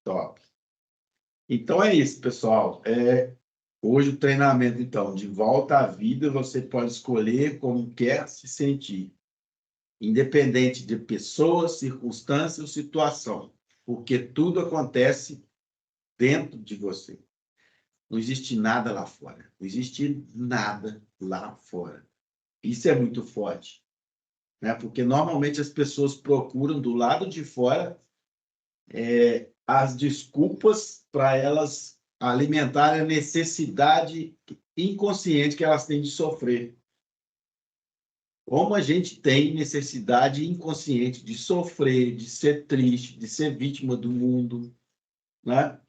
Top. Então é isso, pessoal. Hoje o treinamento, então, de volta à vida, você pode escolher como quer se sentir, independente de pessoas, circunstâncias ou situação, porque tudo acontece dentro de você. Não existe nada lá fora. Não existe nada lá fora. Isso é muito forte, né? Porque normalmente as pessoas procuram do lado de fora as desculpas para elas alimentarem a necessidade inconsciente que elas têm de sofrer. Como a gente tem necessidade inconsciente de sofrer, de ser triste, de ser vítima do mundo, né?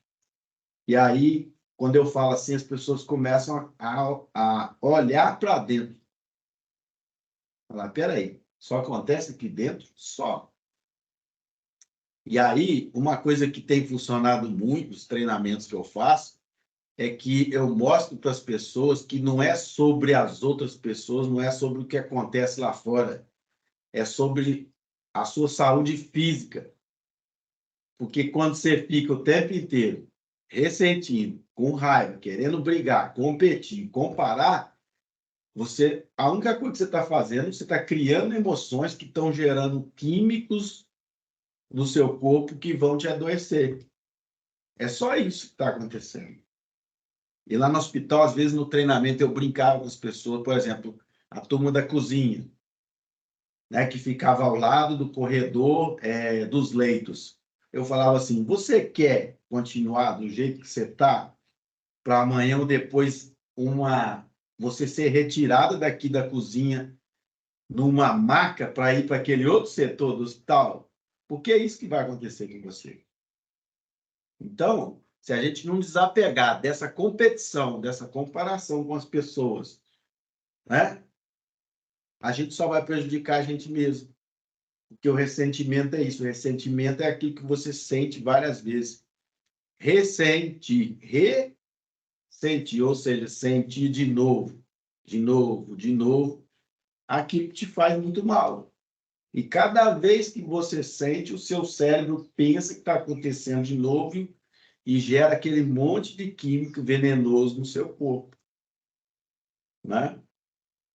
E aí, quando eu falo assim, as pessoas começam a olhar para dentro. Falar, peraí, só acontece aqui dentro? Só. E aí, uma coisa que tem funcionado muito nos treinamentos que eu faço é que eu mostro para as pessoas que não é sobre as outras pessoas, não é sobre o que acontece lá fora, é sobre a sua saúde física. Porque quando você fica o tempo inteiro ressentindo, com raiva, querendo brigar, competir, comparar, a única coisa que você está fazendo, você está criando emoções que estão gerando químicos no seu corpo que vão te adoecer. É só isso que está acontecendo. E lá no hospital, às vezes, no treinamento, eu brincava com as pessoas, por exemplo, a turma da cozinha, né, que ficava ao lado do corredor dos leitos. Eu falava assim, você quer continuar do jeito que você está, para amanhã ou depois você ser retirada daqui da cozinha numa maca para ir para aquele outro setor do hospital? Porque é isso que vai acontecer com você. Então, se a gente não desapegar dessa competição, dessa comparação com as pessoas, né, a gente só vai prejudicar a gente mesmo. Porque o ressentimento é isso. O ressentimento é aquilo que você sente várias vezes. Ressentir, ou seja, sentir de novo, de novo, de novo, aquilo que te faz muito mal. E cada vez que você sente, o seu cérebro pensa que está acontecendo de novo e gera aquele monte de químico venenoso no seu corpo, né?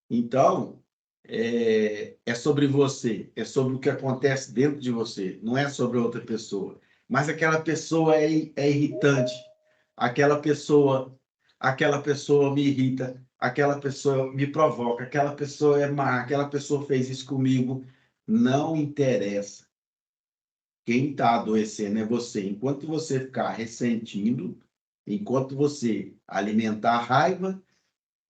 Então, é sobre você, é sobre o que acontece dentro de você, não é sobre outra pessoa. Mas aquela pessoa é irritante, aquela pessoa me irrita, aquela pessoa me provoca, aquela pessoa é má, aquela pessoa fez isso comigo. Não interessa. Quem está adoecendo é você. Enquanto você ficar ressentindo, enquanto você alimentar a raiva,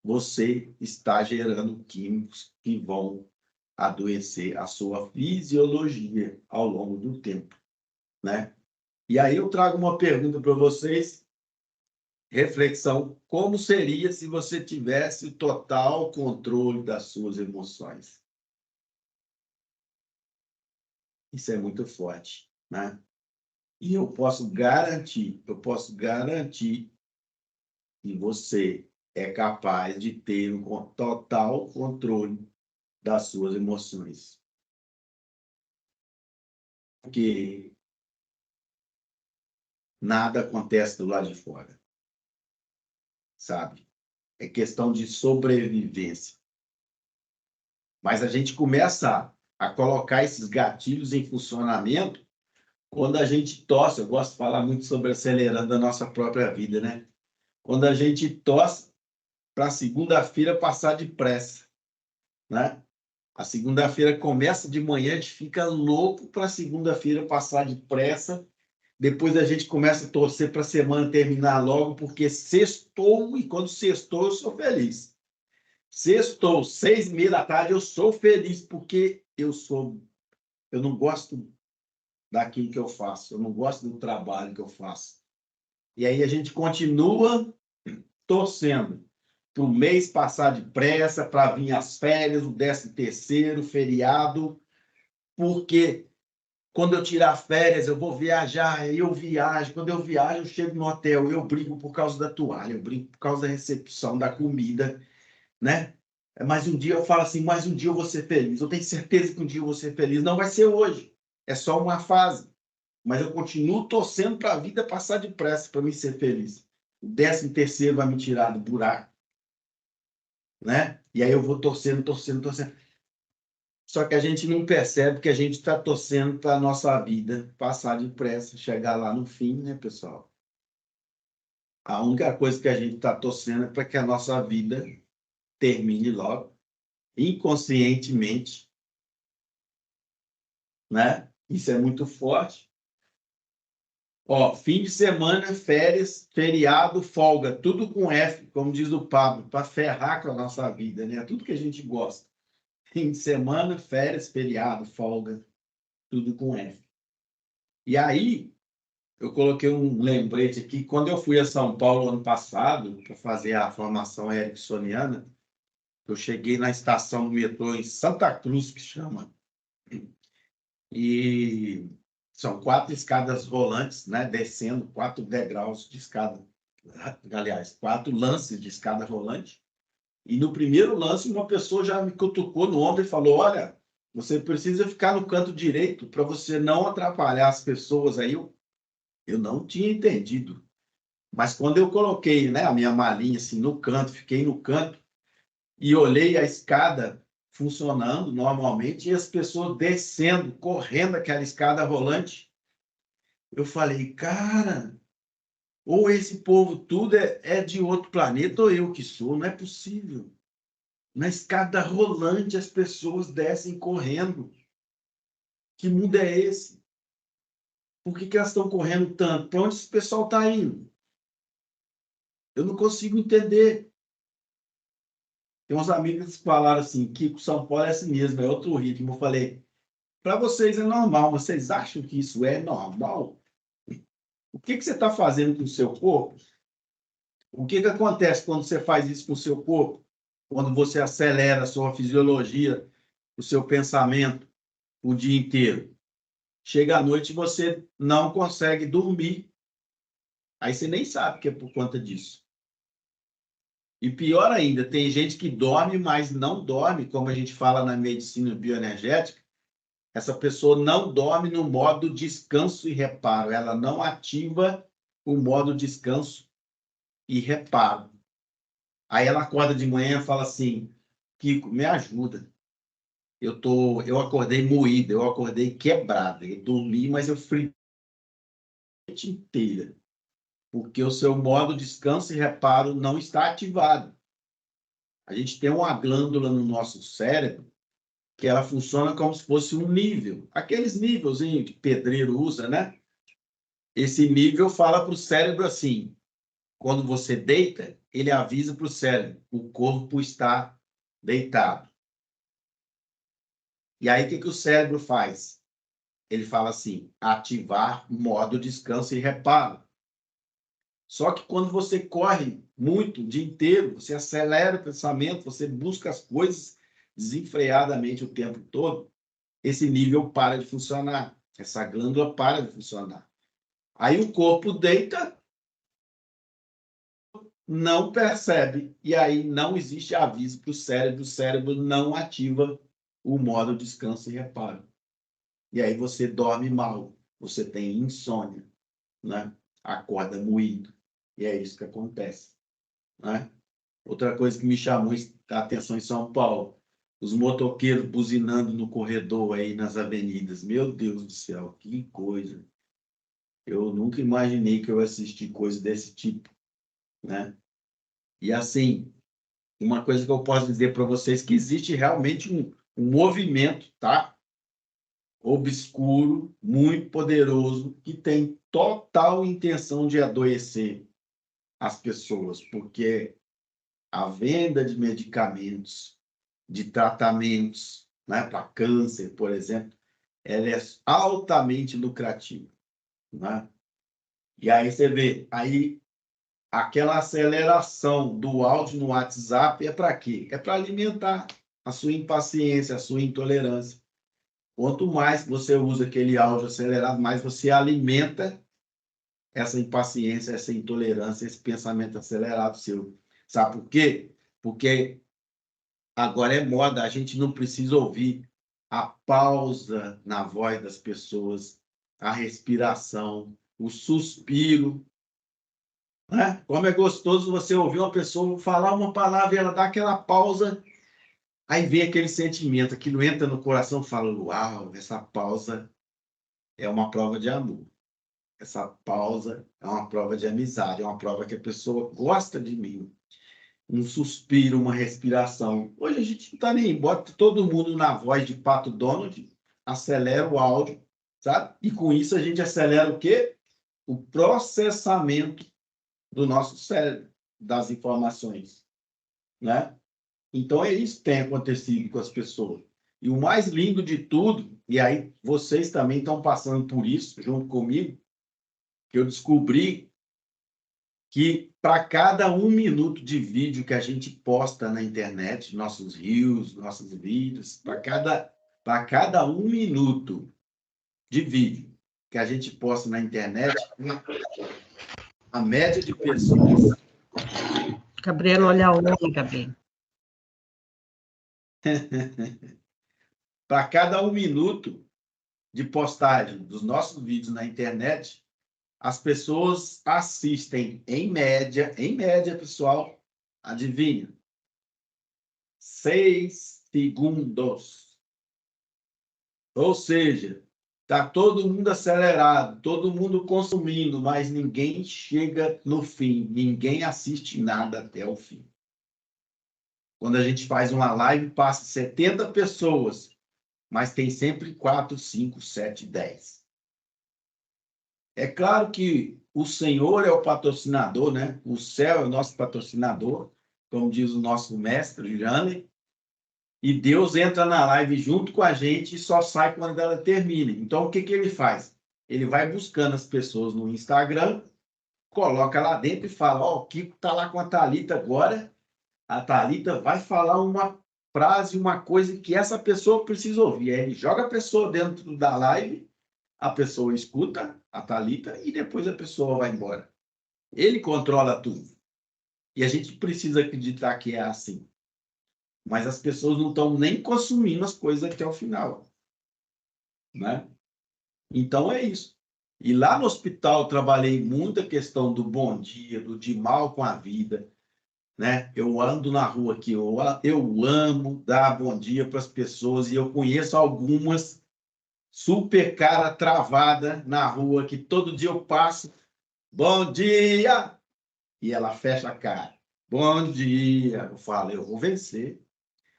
você está gerando químicos que vão adoecer a sua fisiologia ao longo do tempo, né? E aí eu trago uma pergunta para vocês, reflexão: como seria se você tivesse o total controle das suas emoções? Isso é muito forte, né? E eu posso garantir que você é capaz de ter um total controle das suas emoções. Porque nada acontece do lado de fora, sabe? É questão de sobrevivência. Mas a gente começa a colocar esses gatilhos em funcionamento quando a gente torce. Eu gosto de falar muito sobre acelerando a nossa própria vida, né? Quando a gente torce para a segunda-feira passar depressa, né? A segunda-feira começa de manhã, a gente fica louco para a segunda-feira passar depressa. Depois a gente começa a torcer para a semana terminar logo, porque sextou, e quando sextou, eu sou feliz. Sextou, 6h30 da tarde, eu sou feliz, porque eu não gosto daquilo que eu faço, eu não gosto do trabalho que eu faço. E aí a gente continua torcendo para o mês passar depressa, para vir as férias, o 13º, feriado, porque quando eu tirar férias, eu vou viajar, eu viajo. Quando eu viajo, eu chego no hotel, eu brigo por causa da toalha, eu brigo por causa da recepção, da comida, né? Mas um dia eu falo assim, mais um dia eu vou ser feliz. Eu tenho certeza que um dia eu vou ser feliz. Não vai ser hoje, é só uma fase. mas eu continuo torcendo para a vida passar depressa, para mim ser feliz. O 13º vai me tirar do buraco, né? E aí eu vou torcendo, torcendo, torcendo. Só que a gente não percebe que a gente está torcendo para a nossa vida passar depressa, chegar lá no fim, né, pessoal? A única coisa que a gente está torcendo é para que a nossa vida termine logo, inconscientemente, né? Isso é muito forte. Ó, fim de semana, férias, feriado, folga, tudo com F, como diz o Pablo, para ferrar com a nossa vida, né? Tudo que a gente gosta. Fim de semana, férias, feriado, folga, tudo com F. E aí, eu coloquei um lembrete aqui. Quando eu fui a São Paulo ano passado, para fazer a formação ericksoniana, eu cheguei na estação do metrô em Santa Cruz, que chama, e são 4 escadas rolantes, né? Descendo 4 degraus de escada, aliás, 4 lances de escada rolante. E no primeiro lance, uma pessoa já me cutucou no ombro e falou: olha, você precisa ficar no canto direito para você não atrapalhar as pessoas. Aí eu não tinha entendido. Mas quando eu coloquei, né, a minha malinha assim, no canto, fiquei no canto e olhei a escada funcionando normalmente e as pessoas descendo, correndo aquela escada rolante, eu falei, cara, ou esse povo tudo é de outro planeta ou eu que sou, não é possível. Na escada rolante as pessoas descem correndo. Que mundo é esse? Por que elas estão correndo tanto? Para onde esse pessoal está indo? Eu não consigo entender. Tem uns amigos que falaram assim, Kiko, São Paulo é assim mesmo, é outro ritmo. Eu falei, para vocês é normal, vocês acham que isso é normal? O que você está fazendo com o seu corpo? O que acontece quando você faz isso com o seu corpo? Quando você acelera a sua fisiologia, o seu pensamento o dia inteiro. Chega à noite e você não consegue dormir. Aí você nem sabe que é por conta disso. E pior ainda, tem gente que dorme, mas não dorme, como a gente fala na medicina bioenergética. Essa pessoa não dorme no modo descanso e reparo. Ela não ativa o modo descanso e reparo. Aí ela acorda de manhã e fala assim, Kiko, me ajuda. Eu acordei moída, eu acordei quebrada. Eu dormi, mas eu fritei a noite inteira. Porque o seu modo descanso e reparo não está ativado. A gente tem uma glândula no nosso cérebro que ela funciona como se fosse um nível. Aqueles nívelzinhos que pedreiro usa, né? Esse nível fala para o cérebro assim, quando você deita, ele avisa para o cérebro, o corpo está deitado. E aí, o que o cérebro faz? Ele fala assim, ativar modo descanso e reparo. Só que quando você corre muito o dia inteiro, você acelera o pensamento, você busca as coisas desenfreadamente o tempo todo, esse nível para de funcionar, essa glândula para de funcionar. Aí o corpo deita, não percebe, e aí não existe aviso para o cérebro não ativa o modo descanso e reparo. E aí você dorme mal, você tem insônia, né? Acorda moído. E é isso que acontece, né? Outra coisa que me chamou a atenção em São Paulo, os motoqueiros buzinando no corredor aí nas avenidas. Meu Deus do céu, que coisa. Eu nunca imaginei que eu ia assistir coisa desse tipo, né? E assim, uma coisa que eu posso dizer para vocês que existe realmente um movimento, tá? Obscuro, muito poderoso, que tem total intenção de adoecer as pessoas, porque a venda de medicamentos, de tratamentos, né, para câncer, por exemplo, ela é altamente lucrativa, né? E aí você vê, aí aquela aceleração do áudio no WhatsApp é para quê? É para alimentar a sua impaciência, a sua intolerância. Quanto mais você usa aquele áudio acelerado, mais você alimenta essa impaciência, essa intolerância, esse pensamento acelerado seu. Sabe por quê? Porque agora é moda, a gente não precisa ouvir a pausa na voz das pessoas. a respiração, o suspiro, né? Como é gostoso você ouvir uma pessoa falar uma palavra e ela dá aquela pausa, aí vem aquele sentimento, aquilo entra no coração e fala, uau, essa pausa é uma prova de amor. Essa pausa é uma prova de amizade, é uma prova que a pessoa gosta de mim. Um suspiro, uma respiração. Hoje a gente não está nem, bota todo mundo na voz de Pato Donald, acelera o áudio, sabe? E com isso a gente acelera o quê? O processamento do nosso cérebro, das informações, né? Então é isso que tem acontecido com as pessoas. E o mais lindo de tudo, e aí vocês também estão passando por isso junto comigo, que eu descobri que para cada 1 minuto de vídeo que a gente posta na internet, nossos reels, nossos vídeos, para cada 1 minuto de vídeo que a gente posta na internet, a média de pessoas. Gabriel, olha a onda, Gabriel. Para cada 1 minuto de postagem dos nossos vídeos na internet, as pessoas assistem, em média, pessoal, adivinha? 6 segundos. Ou seja, está todo mundo acelerado, todo mundo consumindo, mas ninguém chega no fim, ninguém assiste nada até o fim. Quando a gente faz uma live, passa 70 pessoas, mas tem sempre 4, 5, 7, 10. É claro que o Senhor é o patrocinador, né? O céu é o nosso patrocinador, como diz o nosso mestre, Jane, e Deus entra na live junto com a gente e só sai quando ela termina. Então, o que ele faz? Ele vai buscando as pessoas no Instagram, coloca lá dentro e fala, ó, o Kiko está lá com a Thalita agora, a Thalita vai falar uma frase, uma coisa que essa pessoa precisa ouvir. Aí ele joga a pessoa dentro da live, a pessoa escuta a Thalita e depois a pessoa vai embora. Ele controla tudo. E a gente precisa acreditar que é assim. Mas as pessoas não estão nem consumindo as coisas até o final, né? Então é isso. E lá no hospital eu trabalhei muito a questão do bom dia, do de mal com a vida, né? Eu ando na rua aqui, eu amo dar bom dia para as pessoas e eu conheço algumas super cara travada na rua que todo dia eu passo, bom dia, e ela fecha a cara. Bom dia, eu falo, eu vou vencer.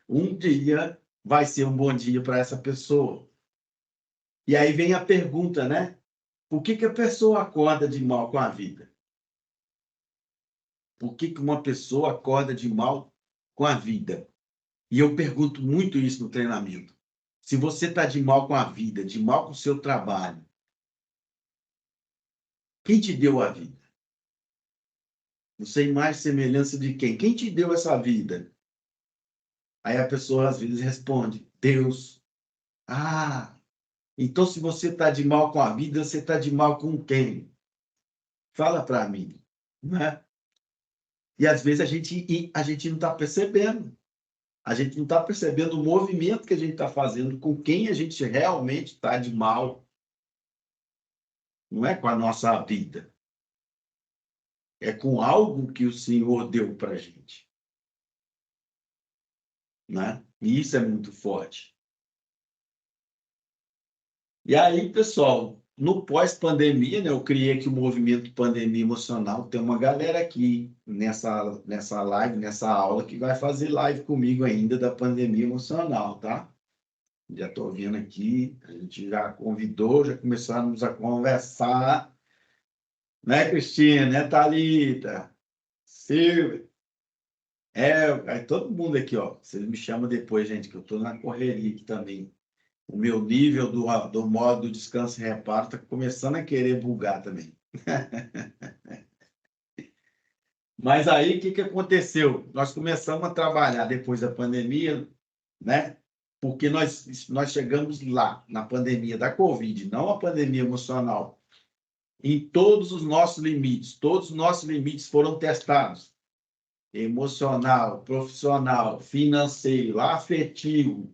Um dia vai ser um bom dia para essa pessoa. E aí vem a pergunta, né? Por que a pessoa acorda de mal com a vida? Por que uma pessoa acorda de mal com a vida? E eu pergunto muito isso no treinamento. Se você está de mal com a vida, de mal com o seu trabalho, quem te deu a vida? Você é imagem e semelhança de quem? Quem te deu essa vida? Aí a pessoa às vezes responde, Deus. Ah, então se você está de mal com a vida, você está de mal com quem? Fala para mim, né? E às vezes a gente não está percebendo. A gente não está percebendo o movimento que a gente está fazendo com quem a gente realmente está de mal. Não é com a nossa vida. É com algo que o Senhor deu para a gente. Né? E isso é muito forte. E aí, pessoal, no pós-pandemia, né, eu criei aqui o movimento Pandemia Emocional. Tem uma galera aqui nessa live, nessa aula, que vai fazer live comigo ainda da pandemia emocional, tá? Já estou vendo aqui, a gente já convidou, já começamos a conversar. Né, Cristina? Né, Thalita? Silvia? Aí todo mundo aqui, ó. Vocês me chamam depois, gente, que eu estou na correria aqui também. O meu nível do modo descanso e reparo está começando a querer bugar também. Mas aí, o que aconteceu? Nós começamos a trabalhar depois da pandemia, né? Porque nós chegamos lá, na pandemia da Covid, não a pandemia emocional, em todos os nossos limites foram testados. Emocional, profissional, financeiro, afetivo,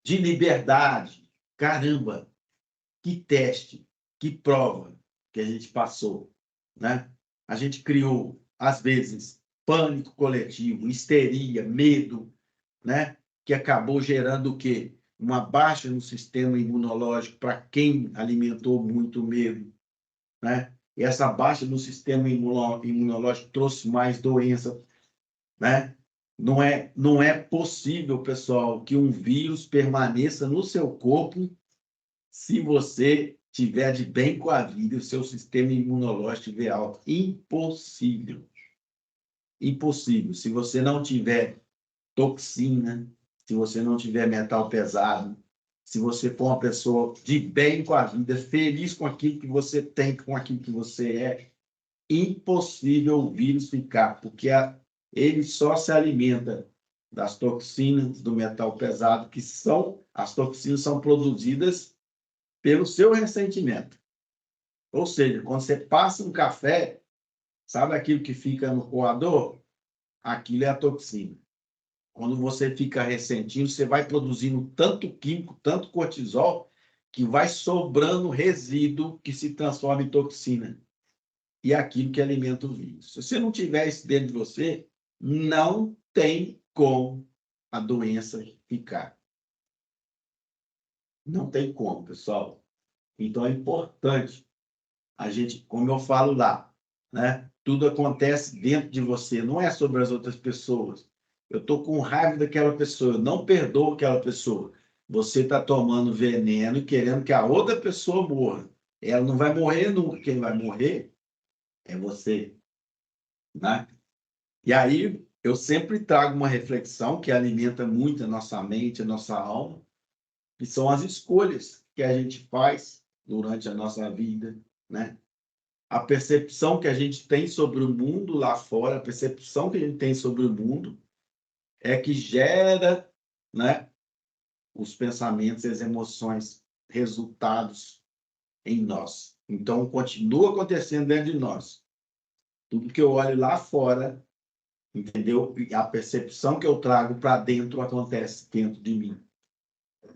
de liberdade. Caramba! que teste, que prova que a gente passou, né? A gente criou, às vezes, pânico coletivo, histeria, medo, né? Que acabou gerando o quê? Uma baixa no sistema imunológico para quem alimentou muito medo, né? E essa baixa no sistema imunológico trouxe mais doença, né? Não é possível, pessoal, que um vírus permaneça no seu corpo se você tiver de bem com a vida e o seu sistema imunológico estiver alto. Impossível. Impossível. Se você não tiver toxina, se você não tiver metal pesado, se você for uma pessoa de bem com a vida, feliz com aquilo que você tem, com aquilo que você é, impossível o vírus ficar, porque ele só se alimenta das toxinas do metal pesado, que são, as toxinas são produzidas pelo seu ressentimento. Ou seja, quando você passa um café, sabe aquilo que fica no coador? Aquilo é a toxina. Quando você fica ressentindo, você vai produzindo tanto químico, tanto cortisol, que vai sobrando resíduo que se transforma em toxina. E é aquilo que alimenta o vírus. Se você não tiver isso dentro de você, não tem como a doença ficar. Não tem como, pessoal. Então é importante a gente, como eu falo lá, né? Tudo acontece dentro de você, não é sobre as outras pessoas. Eu estou com raiva daquela pessoa, eu não perdoo aquela pessoa. Você está tomando veneno e querendo que a outra pessoa morra. Ela não vai morrer nunca, quem vai morrer é você, né? E aí eu sempre trago uma reflexão que alimenta muito a nossa mente, a nossa alma, que são as escolhas que a gente faz durante a nossa vida, né? A percepção que a gente tem sobre o mundo lá fora, a percepção que a gente tem sobre o mundo é que gera, né, os pensamentos e as emoções, resultados em nós. Então, continua acontecendo dentro de nós. Tudo que eu olho lá fora, entendeu? E a percepção que eu trago para dentro acontece dentro de mim,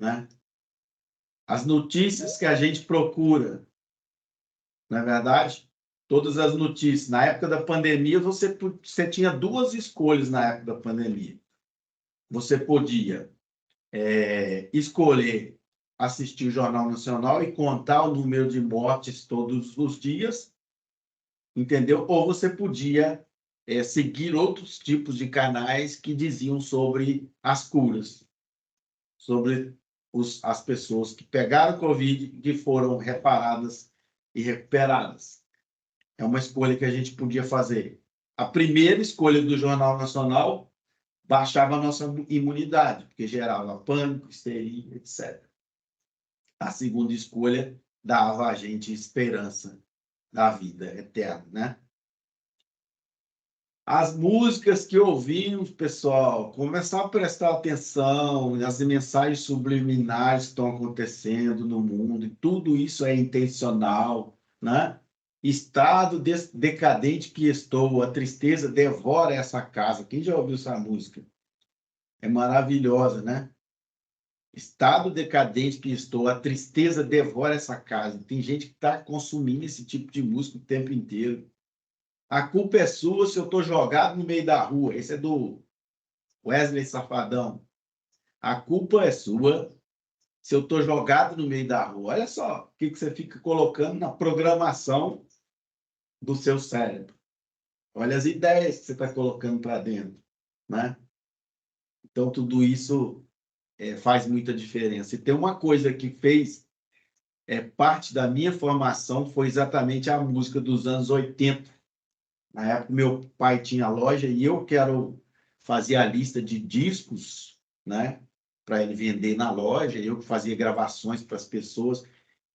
né? As notícias que a gente procura, não é verdade? Todas as notícias. Na época da pandemia, você tinha duas escolhas na época da pandemia. Você podia escolher assistir o Jornal Nacional e contar o número de mortes todos os dias, entendeu? Ou você podia seguir outros tipos de canais que diziam sobre as curas, sobre as pessoas que pegaram Covid e que foram reparadas e recuperadas. É uma escolha que a gente podia fazer. A primeira escolha do Jornal Nacional baixava a nossa imunidade, porque gerava pânico, histeria, etc. A segunda escolha dava a gente esperança da vida eterna, né? As músicas que ouvimos, pessoal, começar a prestar atenção nas mensagens subliminares que estão acontecendo no mundo, e tudo isso é intencional, né? Estado decadente que estou, a tristeza devora essa casa. Quem já ouviu essa música? É maravilhosa, né? Estado decadente que estou, a tristeza devora essa casa. Tem gente que está consumindo esse tipo de música o tempo inteiro. A culpa é sua se eu estou jogado no meio da rua. Esse é do Wesley Safadão. A culpa é sua se eu estou jogado no meio da rua. Olha só o que você fica colocando na programação do seu cérebro. Olha as ideias que você está colocando para dentro, né? Então, tudo isso faz muita diferença. E tem uma coisa que fez parte da minha formação, foi exatamente a música dos anos 80. Na época, meu pai tinha loja e eu fazer a lista de discos, né, para ele vender na loja. Eu fazia gravações para as pessoas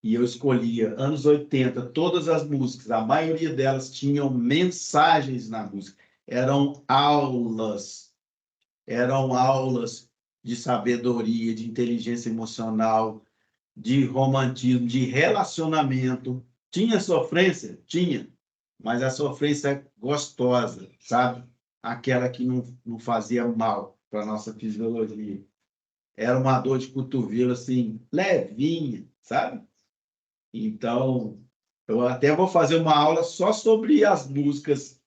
e eu escolhia anos 80, todas as músicas, a maioria delas tinham mensagens na música. Eram aulas de sabedoria, de inteligência emocional, de romantismo, de relacionamento. Tinha sofrência? Tinha, mas a sofrência gostosa, sabe? Aquela que não fazia mal para a nossa fisiologia. Era uma dor de cotovelo, assim, levinha, sabe? Então, eu até vou fazer uma aula só sobre as músicas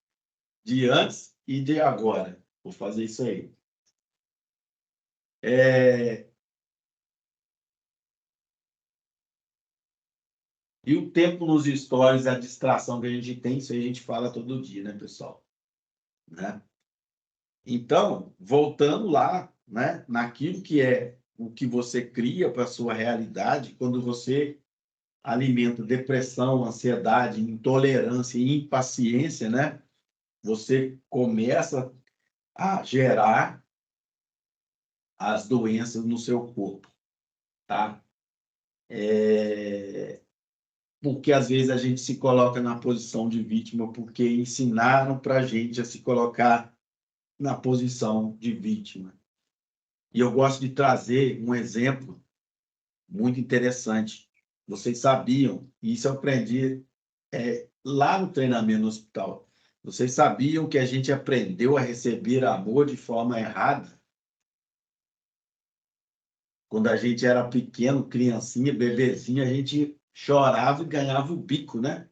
de antes e de agora. Vou fazer isso aí. E o tempo nos stories, a distração que a gente tem, isso aí a gente fala todo dia, né, pessoal? Né? Então, voltando lá, né, naquilo que é o que você cria para a sua realidade, quando você alimenta depressão, ansiedade, intolerância e impaciência, né, você começa a gerar as doenças no seu corpo, tá? Porque às vezes a gente se coloca na posição de vítima porque ensinaram para a gente a se colocar na posição de vítima. E eu gosto de trazer um exemplo muito interessante. Vocês sabiam, e isso eu aprendi lá no treinamento no hospital, vocês sabiam que a gente aprendeu a receber amor de forma errada? Quando a gente era pequeno, criancinha, bebezinho, a gente chorava e ganhava o bico, né?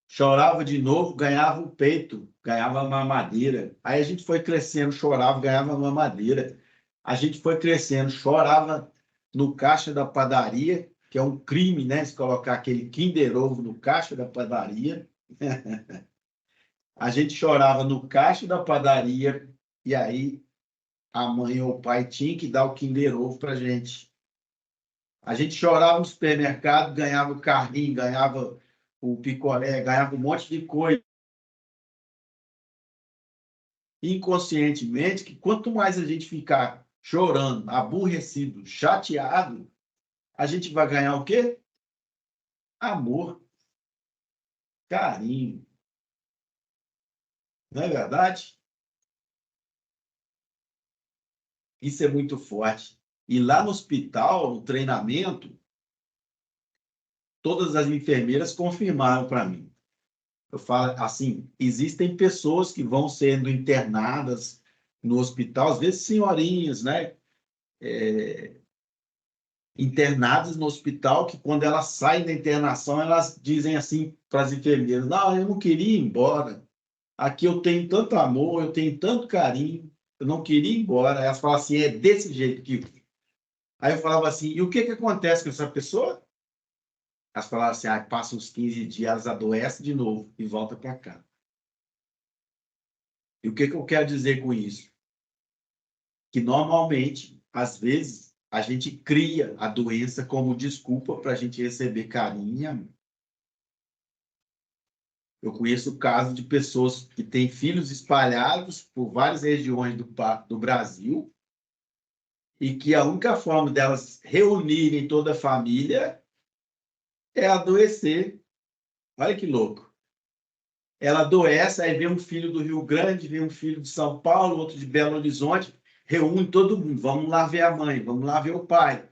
Chorava de novo, ganhava o peito, ganhava a mamadeira. Aí a gente foi crescendo, chorava, ganhava a mamadeira. A gente foi crescendo, chorava no caixa da padaria, que é um crime, né? Se colocar aquele Kinder Ovo no caixa da padaria. A gente chorava no caixa da padaria e aí a mãe ou o pai tinha que dar o Kinder Ovo para a gente. A gente chorava no supermercado, ganhava o carrinho, ganhava o picolé, ganhava um monte de coisa. Inconscientemente, que quanto mais a gente ficar chorando, aborrecido, chateado, a gente vai ganhar o quê? Amor, carinho. Não é verdade? Isso é muito forte. E lá no hospital, no treinamento, todas as enfermeiras confirmaram para mim. Eu falo assim, existem pessoas que vão sendo internadas no hospital, às vezes senhorinhas, né? Internadas no hospital, que quando elas saem da internação, elas dizem assim para as enfermeiras, não, eu não queria ir embora. Aqui eu tenho tanto amor, eu tenho tanto carinho, eu não queria ir embora. Elas falam assim, é desse jeito que... Aí eu falava assim, e o que que acontece com essa pessoa? Elas falavam assim, passa uns 15 dias, elas adoecem de novo e volta para cá. E o que que eu quero dizer com isso? Que normalmente, às vezes, a gente cria a doença como desculpa para a gente receber carinho e amor. Eu conheço casos de pessoas que têm filhos espalhados por várias regiões do Brasil e que a única forma delas reunirem toda a família é adoecer. Olha que louco. Ela adoece, aí vem um filho do Rio Grande, vem um filho de São Paulo, outro de Belo Horizonte, reúne todo mundo. Vamos lá ver a mãe, vamos lá ver o pai.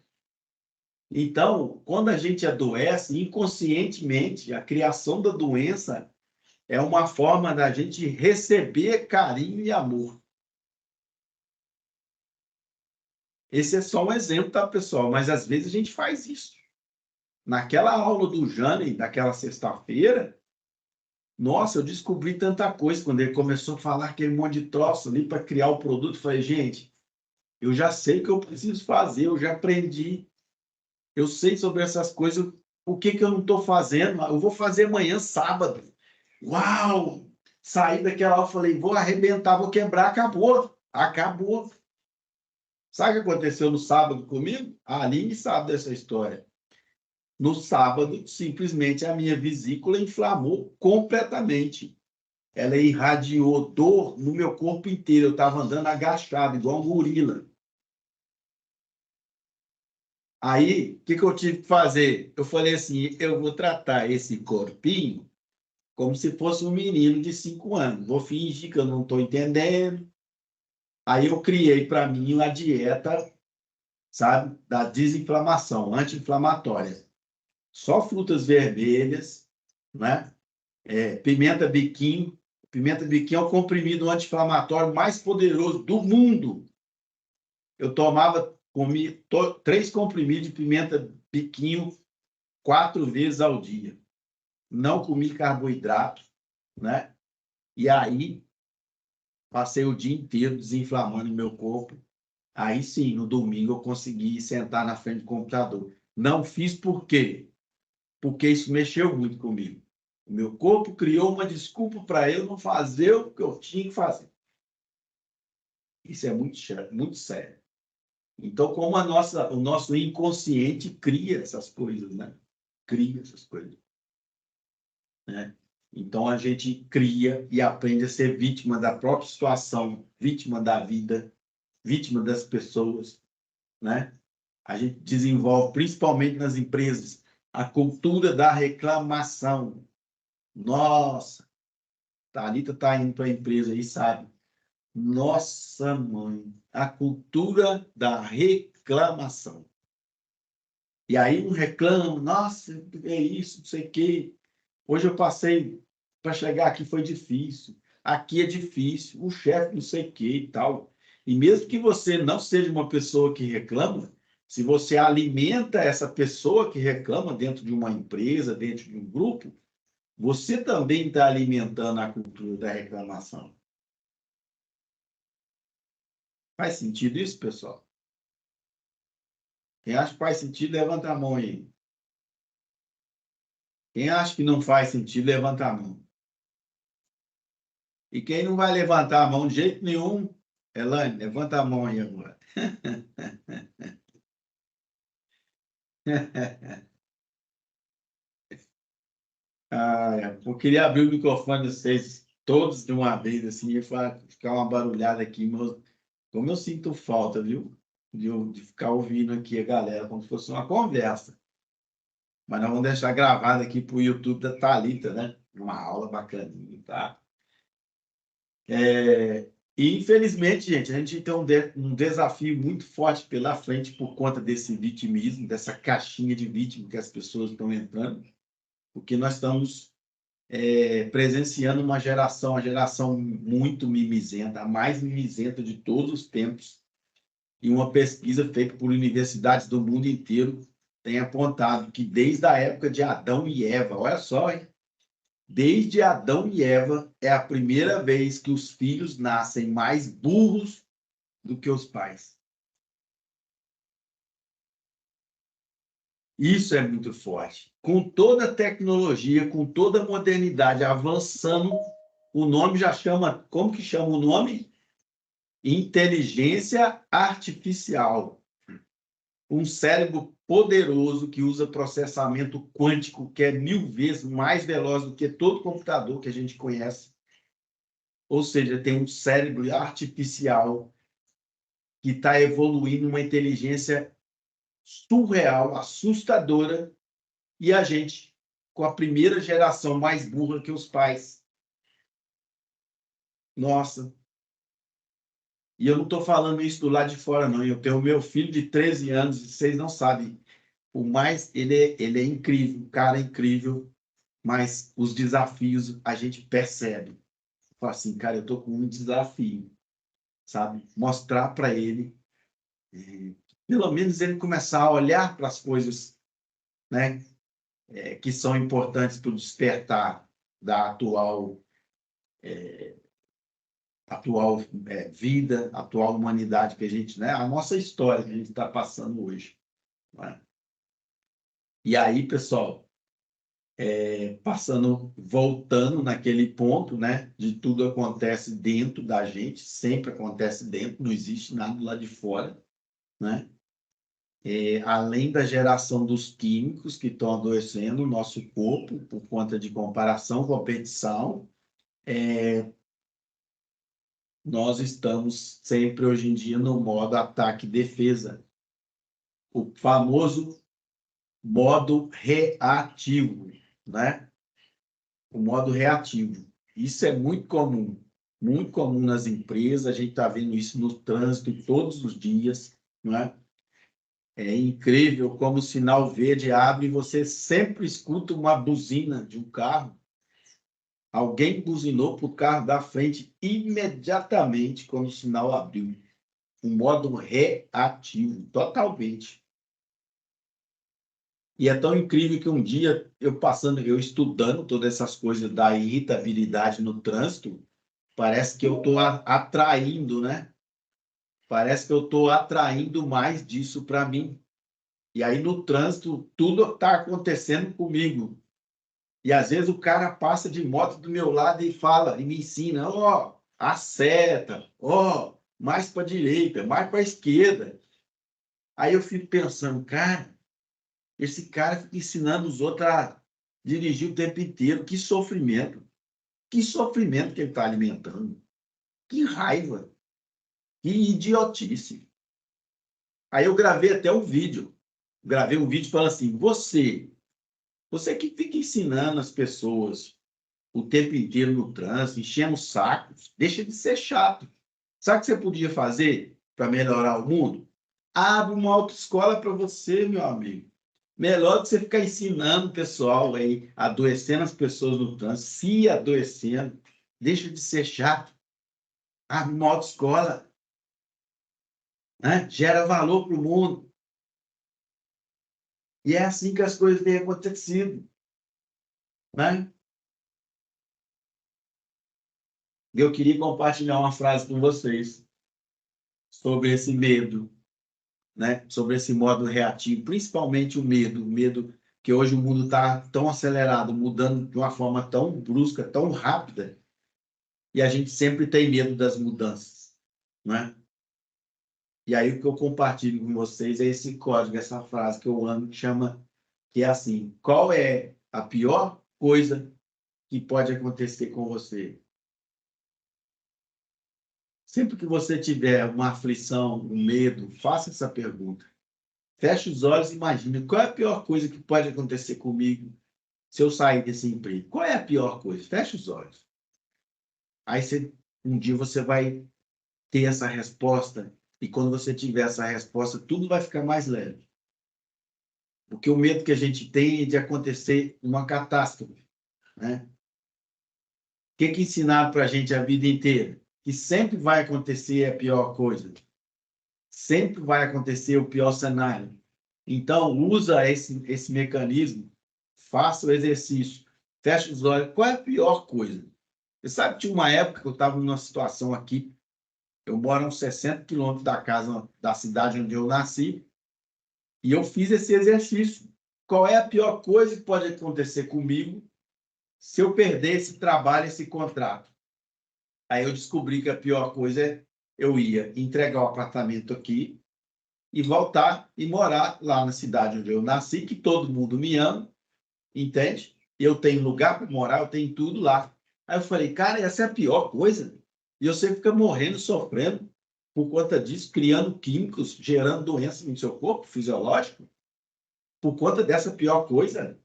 Então, quando a gente adoece, inconscientemente, a criação da doença é uma forma da gente receber carinho e amor. Esse é só um exemplo, tá, pessoal? Mas às vezes a gente faz isso. Naquela aula do Jânio, daquela sexta-feira, nossa, eu descobri tanta coisa quando ele começou a falar aquele monte de troço ali para criar o produto. Eu falei, gente, eu já sei o que eu preciso fazer, eu já aprendi, eu sei sobre essas coisas, o que que eu não estou fazendo? Eu vou fazer amanhã, sábado. Uau! Saí daquela aula, falei, vou arrebentar, vou quebrar, acabou. Acabou. Sabe o que aconteceu no sábado comigo? A Aline sabe dessa história. No sábado, simplesmente a minha vesícula inflamou completamente. Ela irradiou dor no meu corpo inteiro. Eu estava andando agachado, igual um gorila. Aí, o que que eu tive que fazer? Eu falei assim, eu vou tratar esse corpinho como se fosse um menino de 5 anos. Vou fingir que eu não estou entendendo. Aí eu criei para mim uma dieta, sabe, da desinflamação, anti-inflamatória. Só frutas vermelhas, né? Pimenta biquinho. Pimenta biquinho é o comprimido anti-inflamatório mais poderoso do mundo. Eu comi 3 comprimidos de pimenta biquinho 4 vezes ao dia. Não comi carboidrato, né? E aí, passei o dia inteiro desinflamando meu corpo. Aí sim, no domingo eu consegui sentar na frente do computador. Não fiz por quê? Porque isso mexeu muito comigo. O meu corpo criou uma desculpa para eu não fazer o que eu tinha que fazer. Isso é muito sério. Então, como o nosso inconsciente cria essas coisas, né? Cria essas coisas, né? Então, a gente cria e aprende a ser vítima da própria situação, vítima da vida, vítima das pessoas, né? A gente desenvolve, principalmente nas empresas, a cultura da reclamação. Nossa, Thalita está indo para a empresa aí, sabe? Nossa, mãe, a cultura da reclamação. E aí um reclama, nossa, é isso, não sei o quê. Hoje eu passei para chegar aqui, foi difícil. Aqui é difícil, o chefe não sei o quê e tal. E mesmo que você não seja uma pessoa que reclama, se você alimenta essa pessoa que reclama dentro de uma empresa, dentro de um grupo, você também está alimentando a cultura da reclamação. Faz sentido isso, pessoal? Quem acha que faz sentido, levanta a mão aí. Quem acha que não faz sentido, levanta a mão. E quem não vai levantar a mão de jeito nenhum, Elaine, levanta a mão aí agora. Eu queria abrir o microfone de vocês todos de uma vez, assim, e ficar uma barulhada aqui, mas como eu sinto falta, viu? De ficar ouvindo aqui a galera, como se fosse uma conversa. Mas nós vamos deixar gravado aqui para o YouTube da Thalita, né? Uma aula bacaninha, tá? E, infelizmente, gente, a gente tem um desafio muito forte pela frente por conta desse vitimismo, dessa caixinha de vítima que as pessoas estão entrando, porque nós estamos presenciando uma geração muito mimizenta, a mais mimizenta de todos os tempos, e uma pesquisa feita por universidades do mundo inteiro tem apontado que desde a época de Adão e Eva, olha só, hein? Desde Adão e Eva, é a primeira vez que os filhos nascem mais burros do que os pais. Isso é muito forte. Com toda a tecnologia, com toda a modernidade avançando, o nome já chama, como que chama o nome? Inteligência artificial. Um cérebro poderoso que usa processamento quântico, que é 1000 vezes mais veloz do que todo computador que a gente conhece. Ou seja, tem um cérebro artificial que está evoluindo uma inteligência surreal, assustadora, e a gente com a primeira geração mais burra que os pais. Nossa. E eu não estou falando isso do lado de fora, não. Eu tenho meu filho de 13 anos, e vocês não sabem. O mais, ele é incrível, o cara é incrível, mas os desafios a gente percebe. Fala assim, cara, eu estou com um desafio, sabe? Mostrar para ele, pelo menos ele começar a olhar para as coisas, né, que são importantes para o despertar da atual vida, atual humanidade que a gente, né, a nossa história que a gente está passando hoje. Né? E aí, pessoal, voltando naquele ponto, né, de tudo acontece dentro da gente, sempre acontece dentro, não existe nada lá de fora, né? Além da geração dos químicos que estão adoecendo o nosso corpo por conta de comparação, competição, nós estamos sempre hoje em dia no modo ataque e defesa, o famoso modo reativo, né? O modo reativo. Isso é muito comum nas empresas, a gente está vendo isso no trânsito todos os dias, né? É incrível como o sinal verde abre e você sempre escuta uma buzina de um carro. Alguém buzinou para o carro da frente imediatamente quando o sinal abriu. Um modo reativo, totalmente. E é tão incrível que um dia, eu estudando todas essas coisas da irritabilidade no trânsito, parece que eu estou atraindo, né? Parece que eu estou atraindo mais disso para mim. E aí, no trânsito, tudo está acontecendo comigo. E às vezes o cara passa de moto do meu lado e fala, e me ensina, ó, acerta, ó, mais para a direita, mais para a esquerda. Aí eu fico pensando, cara, esse cara fica ensinando os outros a dirigir o tempo inteiro. Que sofrimento. Que sofrimento que ele está alimentando. Que raiva. Que idiotice. Aí eu gravei até um vídeo. Gravei um vídeo falando assim, você que fica ensinando as pessoas o tempo inteiro no trânsito, enchendo os sacos, deixa de ser chato. Sabe o que você podia fazer para melhorar o mundo? Abre uma autoescola para você, meu amigo. Melhor do que você ficar ensinando o pessoal aí, adoecendo as pessoas no trânsito, se adoecendo, deixa de ser chato. Abre uma autoescola, né? Gera valor para o mundo. E é assim que as coisas têm acontecido, né? Eu queria compartilhar uma frase com vocês sobre esse medo, né? Sobre esse modo reativo, principalmente o medo que hoje o mundo está tão acelerado, mudando de uma forma tão brusca, tão rápida, e a gente sempre tem medo das mudanças, né? E aí o que eu compartilho com vocês é esse código, essa frase que eu amo, que é assim, qual é a pior coisa que pode acontecer com você? Sempre que você tiver uma aflição, um medo, faça essa pergunta. Feche os olhos e imagine qual é a pior coisa que pode acontecer comigo se eu sair desse emprego. Qual é a pior coisa? Feche os olhos. Aí um dia você vai ter essa resposta e quando você tiver essa resposta, tudo vai ficar mais leve. Porque o medo que a gente tem é de acontecer uma catástrofe, né? O que ensinaram para a gente a vida inteira? Que sempre vai acontecer a pior coisa. Sempre vai acontecer o pior cenário. Então, usa esse mecanismo, faça o exercício, fecha os olhos. Qual é a pior coisa? Você sabe que tinha uma época que eu estava numa situação aqui, eu moro a uns 60 quilômetros da casa, da cidade onde eu nasci, e eu fiz esse exercício. Qual é a pior coisa que pode acontecer comigo se eu perder esse trabalho, esse contrato? Aí eu descobri que a pior coisa é eu ia entregar o apartamento aqui e voltar e morar lá na cidade onde eu nasci, que todo mundo me ama, entende? Eu tenho lugar para morar, eu tenho tudo lá. Aí eu falei, cara, essa é a pior coisa. E você fica morrendo, sofrendo por conta disso, criando químicos, gerando doenças no seu corpo fisiológico, por conta dessa pior coisa.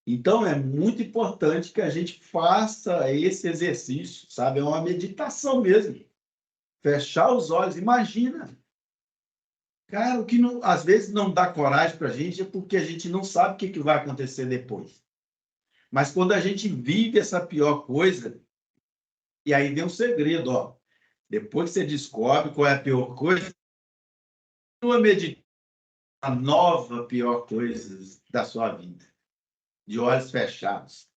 Então, é muito importante que a gente faça esse exercício, sabe? É uma meditação mesmo. Fechar os olhos, imagina. Cara, o que não, às vezes não dá coragem para a gente é porque a gente não sabe o que vai acontecer depois. Mas quando a gente vive essa pior coisa, e aí vem um segredo, ó. Depois que você descobre qual é a pior coisa, continua meditando a nova pior coisa da sua vida, de olhos fechados.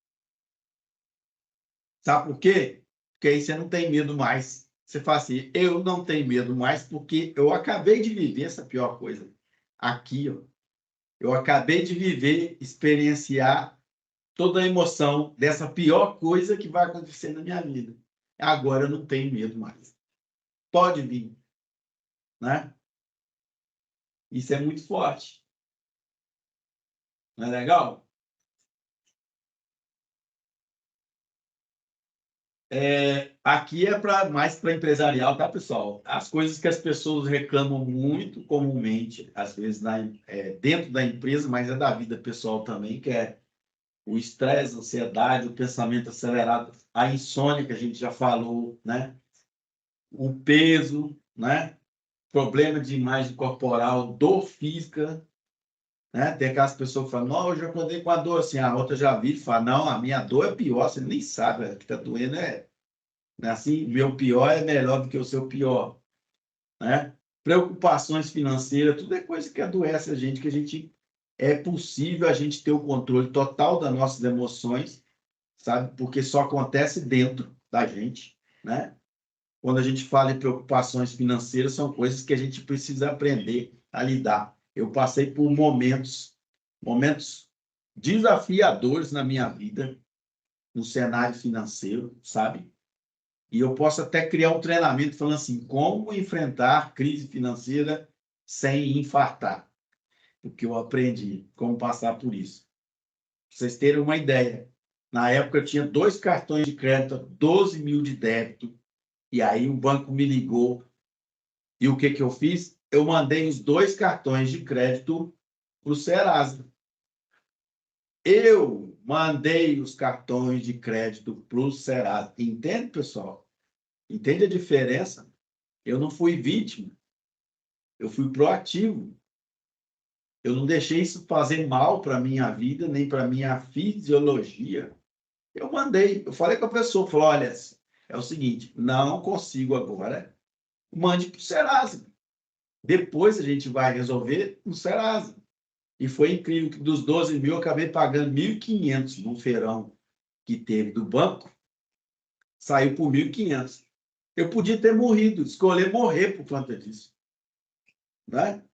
Sabe por quê? Porque aí você não tem medo mais. Você fala assim, eu não tenho medo mais porque eu acabei de viver essa pior coisa. Aqui, ó. Eu acabei de viver, experienciar toda a emoção dessa pior coisa que vai acontecer na minha vida. Agora eu não tenho medo mais. Pode vir, né? Isso é muito forte. Não é legal? Aqui é mais para empresarial, tá, pessoal? As coisas que as pessoas reclamam muito comumente, às vezes dentro da empresa, mas é da vida pessoal também, que é o estresse, a ansiedade, o pensamento acelerado, a insônia que a gente já falou, né? O peso, né? Problema de imagem corporal, dor física, né? Tem aquelas pessoas que falam, não, eu já acordei com a dor assim, a outra já vi e fala, não, a minha dor é pior, você nem sabe, o que está doendo né? Assim, meu pior é melhor do que o seu pior, né? Preocupações financeiras, tudo é coisa que adoece a gente, que a gente é possível a gente ter o controle total das nossas emoções, sabe? Porque só acontece dentro da gente, né? Quando a gente fala em preocupações financeiras, são coisas que a gente precisa aprender a lidar. Eu passei por momentos desafiadores na minha vida, no cenário financeiro, sabe? E eu posso até criar um treinamento falando assim, como enfrentar crise financeira sem infartar. Porque eu aprendi como passar por isso. Pra vocês terem uma ideia, na época eu tinha 2 cartões de crédito, 12 mil de débito, e aí o banco me ligou. E o que eu fiz? Eu mandei os 2 cartões de crédito para o Serasa. Eu mandei os cartões de crédito para o Serasa. Entende, pessoal? Entende a diferença? Eu não fui vítima, eu fui proativo. Eu não deixei isso fazer mal para a minha vida, nem para a minha fisiologia. Eu mandei, eu falei com a pessoa, falei, olha, é o seguinte, não consigo agora, mande para o Serasa. Depois a gente vai resolver no Serasa. E foi incrível que dos 12 mil eu acabei pagando 1.500 no feirão que teve do banco, saiu por 1.500. Eu podia ter morrido, escolher morrer por conta disso, né?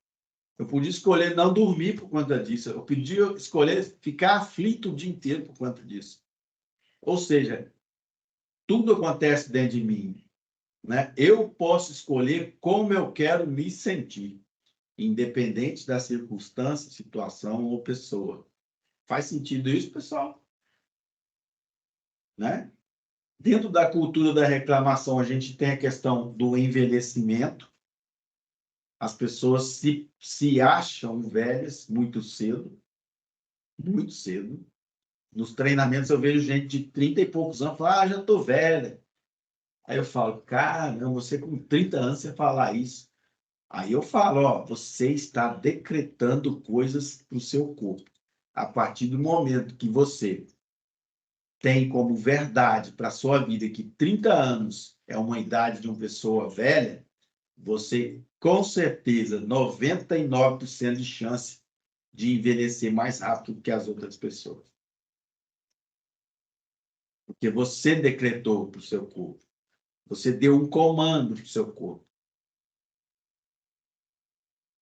Eu podia escolher não dormir por conta disso. Eu podia escolher ficar aflito o dia inteiro por conta disso. Ou seja, tudo acontece dentro de mim, né? Eu posso escolher como eu quero me sentir, independente da circunstância, situação ou pessoa. Faz sentido isso, pessoal? Né? Dentro da cultura da reclamação, a gente tem a questão do envelhecimento. As pessoas se acham velhas muito cedo, muito cedo. Nos treinamentos eu vejo gente de 30 e poucos anos falar, já estou velha. Aí eu falo, cara, você com 30 anos você falar isso. Aí eu falo, ó, você está decretando coisas para o seu corpo. A partir do momento que você tem como verdade para a sua vida que 30 anos é uma idade de uma pessoa velha, você, com certeza, 99% de chance de envelhecer mais rápido que as outras pessoas. Porque você decretou para o seu corpo. Você deu um comando para o seu corpo.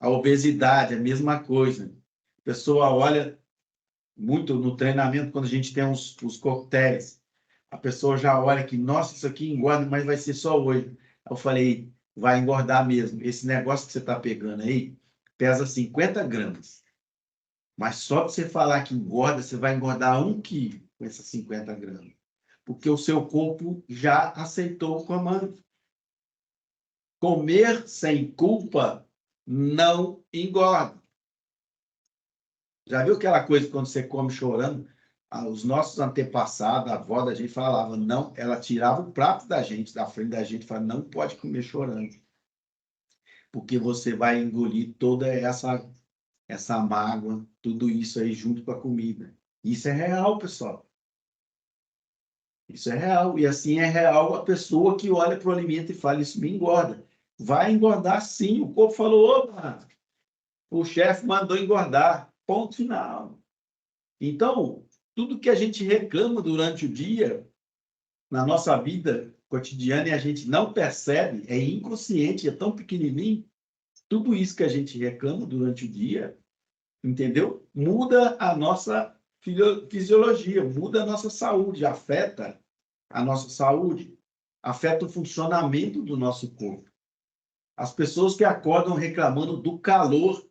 A obesidade, a mesma coisa. A pessoa olha muito no treinamento, quando a gente tem os coquetéis, a pessoa já olha que, nossa, isso aqui engorda, mas vai ser só hoje. Eu falei, vai engordar mesmo. Esse negócio que você está pegando aí pesa 50 gramas. Mas só para você falar que engorda, você vai engordar 1 quilo com essas 50 gramas. Porque o seu corpo já aceitou o comando. Comer sem culpa não engorda. Já viu aquela coisa quando você come chorando? Os nossos antepassados, a avó da gente falava, não, ela tirava o prato da gente, da frente da gente, falava, não pode comer chorando, porque você vai engolir toda essa mágoa, tudo isso aí junto com a comida. Isso é real, pessoal. Isso é real. E assim é real a pessoa que olha para o alimento e fala, isso me engorda. Vai engordar sim. O corpo falou, opa, o chefe mandou engordar. Ponto final. Então, tudo que a gente reclama durante o dia, na nossa vida cotidiana, e a gente não percebe, é inconsciente, é tão pequenininho, tudo isso que a gente reclama durante o dia, entendeu? Muda a nossa fisiologia, muda a nossa saúde, afeta a nossa saúde, afeta o funcionamento do nosso corpo. As pessoas que acordam reclamando do calor,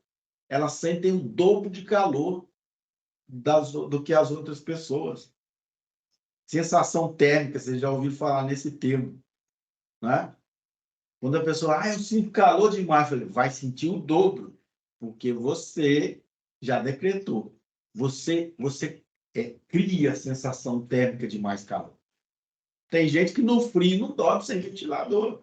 elas sentem o dobro de calor do que as outras pessoas. Sensação térmica, você já ouviu falar nesse termo, né? Quando a pessoa, eu sinto calor demais, eu falei, vai sentir o dobro, porque você já decretou. Você cria a sensação térmica de mais calor. Tem gente que no frio não dorme sem ventilador,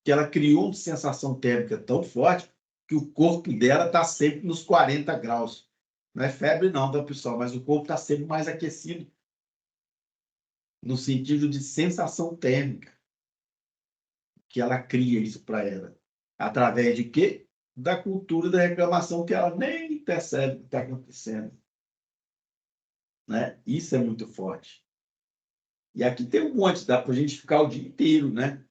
que ela criou uma sensação térmica tão forte que o corpo dela está sempre nos 40 graus. Não é febre não, tá, pessoal? Mas o corpo está sempre mais aquecido, no sentido de sensação térmica, que ela cria isso para ela. Através de quê? da cultura da reclamação que ela nem percebe o que está acontecendo, né? Isso é muito forte. E aqui tem um monte, dá para a gente ficar o dia inteiro, né?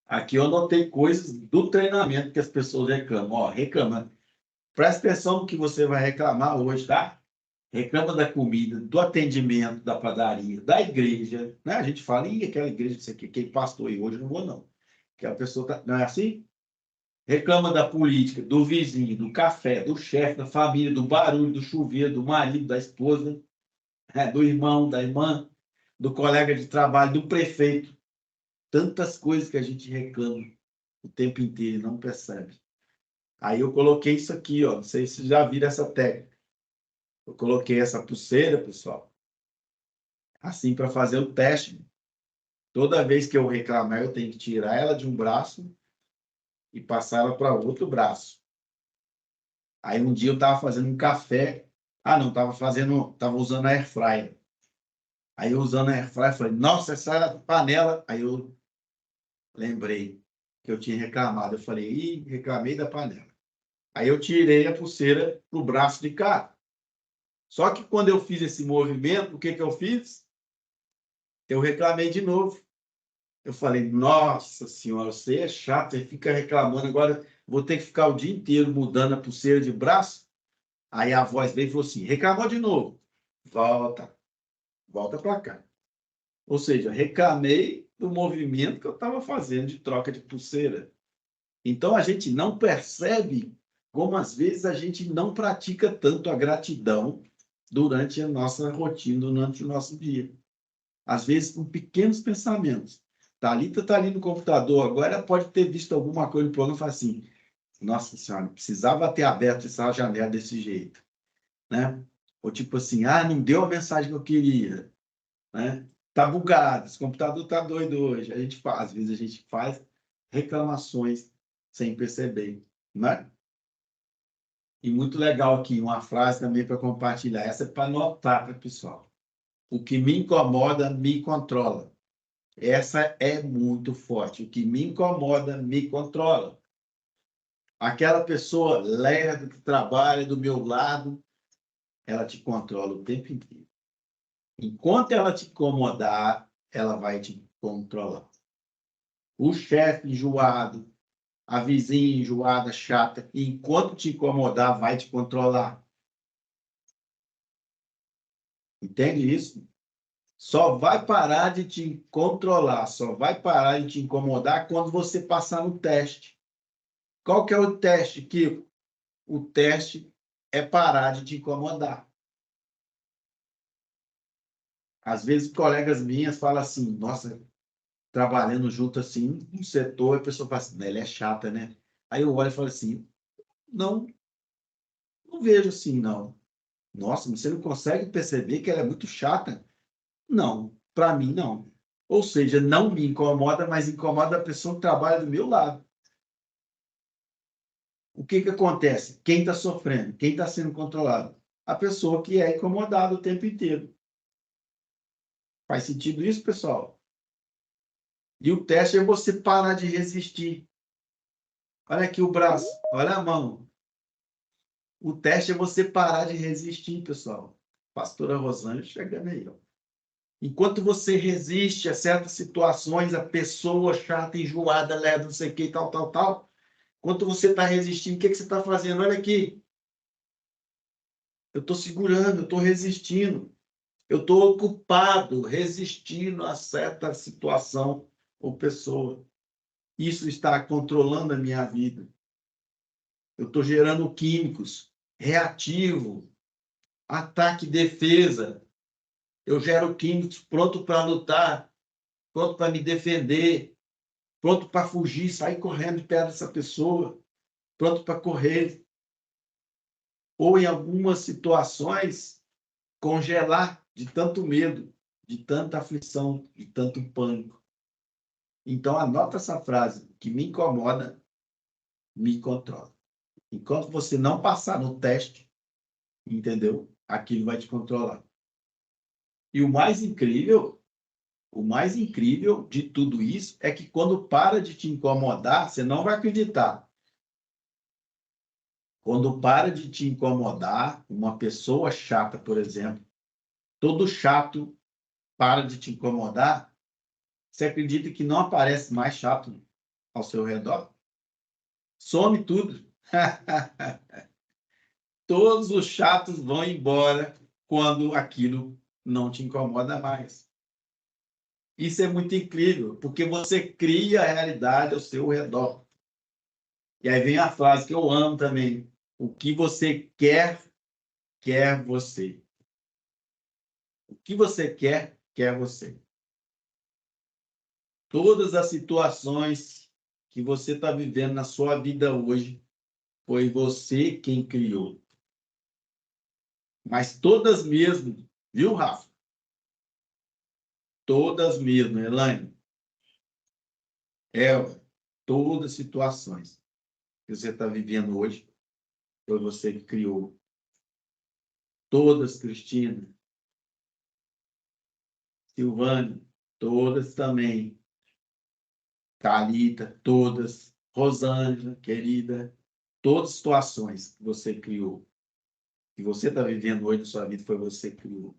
Aqui eu anotei coisas do treinamento que as pessoas reclamam. Ó, reclama. Presta atenção no que você vai reclamar hoje, tá? Reclama da comida, do atendimento, da padaria, da igreja, né? A gente fala, ih, aquela igreja, isso aqui, quem pastor aí hoje, eu não vou, não. Aquela pessoa tá... Não é assim? Reclama da política, do vizinho, do café, do chefe, da família, do barulho, do chuveiro, do marido, da esposa, do irmão, da irmã, do colega de trabalho, do prefeito. Tantas coisas que a gente reclama o tempo inteiro e não percebe. Aí eu coloquei isso aqui, ó. Não sei se vocês já viram essa técnica. Eu coloquei essa pulseira, pessoal, assim para fazer o teste. Toda vez que eu reclamar, eu tenho que tirar ela de um braço e passar ela para outro braço. Aí um dia eu estava fazendo um café. Ah, não, estava usando a air fryer. Aí eu usando a air fryer, falei, nossa, essa panela. Aí eu lembrei que eu tinha reclamado. Eu falei, ih, reclamei da panela. Aí eu tirei a pulseira para o braço de cá. Só que quando eu fiz esse movimento, o que eu fiz? Eu reclamei de novo. Eu falei, nossa senhora, você é chato, você fica reclamando, agora vou ter que ficar o dia inteiro mudando a pulseira de braço. Aí a voz veio e falou assim, reclamou de novo. Volta para cá. Ou seja, reclamei do movimento que eu estava fazendo de troca de pulseira. Então, a gente não percebe como, às vezes, a gente não pratica tanto a gratidão durante a nossa rotina, durante o nosso dia. Às vezes, com pequenos pensamentos. Thalita está ali no computador, agora pode ter visto alguma coisa no programa e falar assim, nossa senhora, precisava ter aberto essa janela desse jeito, né? Ou tipo assim, ah, não deu a mensagem que eu queria, né? Tá bugado, esse computador tá doido hoje. Às vezes a gente faz reclamações sem perceber, né? E muito legal aqui, uma frase também para compartilhar. Essa é para anotar, para o pessoal. O que me incomoda, me controla. Essa é muito forte. O que me incomoda, me controla. Aquela pessoa lerda que trabalha do meu lado, ela te controla o tempo inteiro. Enquanto ela te incomodar, ela vai te controlar. O chefe enjoado, a vizinha enjoada, chata, enquanto te incomodar, vai te controlar. Entende isso? Só vai parar de te controlar, só vai parar de te incomodar quando você passar no teste. Qual que é o teste, Kiko? O teste é parar de te incomodar. Às vezes, colegas minhas falam assim, nossa, trabalhando junto assim, no setor, a pessoa fala assim, ela é chata, né? Aí eu olho e falo assim, não, não vejo assim, não. Nossa, você não consegue perceber que ela é muito chata? Não, para mim, não. Ou seja, não me incomoda, mas incomoda a pessoa que trabalha do meu lado. O que acontece? Quem está sofrendo? Quem está sendo controlado? A pessoa que é incomodada o tempo inteiro. Faz sentido isso, pessoal? E o teste é você parar de resistir. Olha aqui o braço, olha a mão. O teste é você parar de resistir, pessoal. Pastora Rosângela chegando aí, ó. Enquanto você resiste a certas situações, a pessoa chata, enjoada, leva, não sei o que, tal. Enquanto você está resistindo, o que você está fazendo? Olha aqui. Eu estou segurando, eu estou resistindo. Eu estou ocupado, resistindo a certa situação ou pessoa. Isso está controlando a minha vida. Eu estou gerando químicos, reativo, ataque e defesa. Eu gero químicos pronto para lutar, pronto para me defender, pronto para fugir, sair correndo perto dessa pessoa, pronto para correr. Ou, em algumas situações, congelar de tanto medo, de tanta aflição, de tanto pânico. Então, anota essa frase, que me incomoda, me controla. Enquanto você não passar no teste, entendeu? Aquilo vai te controlar. E o mais incrível de tudo isso é que quando para de te incomodar, você não vai acreditar. Quando para de te incomodar, uma pessoa chata, por exemplo, todo chato para de te incomodar, você acredita que não aparece mais chato ao seu redor? Some tudo. Todos os chatos vão embora quando aquilo não te incomoda mais. Isso é muito incrível, porque você cria a realidade ao seu redor. E aí vem a frase que eu amo também. O que você quer, quer você. O que você quer, quer você. Todas as situações que você está vivendo na sua vida hoje, foi você quem criou. Mas todas mesmo, viu, Rafa? Todas mesmo, Elaine. Todas as situações que você está vivendo hoje, foi você que criou. Todas, Cristina, Silvane, todas também. Thalita, todas. Rosângela, querida, todas as situações que você criou, que você está vivendo hoje na sua vida, foi você que criou.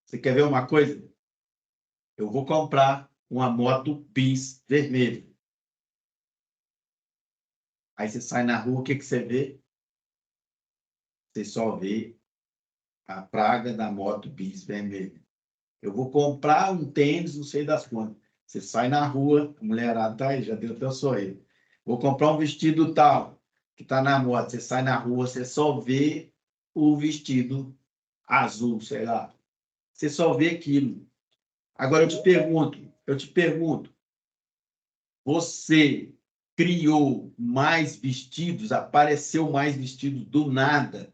Você quer ver uma coisa? Eu vou comprar uma moto bis vermelha. Aí você sai na rua, o que você vê? Você só vê a praga da moto bis vermelha. Eu vou comprar um tênis, não sei das quantas. Você sai na rua, a mulherada tá aí, já deu até o sorriso. Vou comprar um vestido tal, que está na moda. Você sai na rua, você só vê o vestido azul, sei lá. Você só vê aquilo. Agora eu te pergunto, você criou mais vestidos, apareceu mais vestidos do nada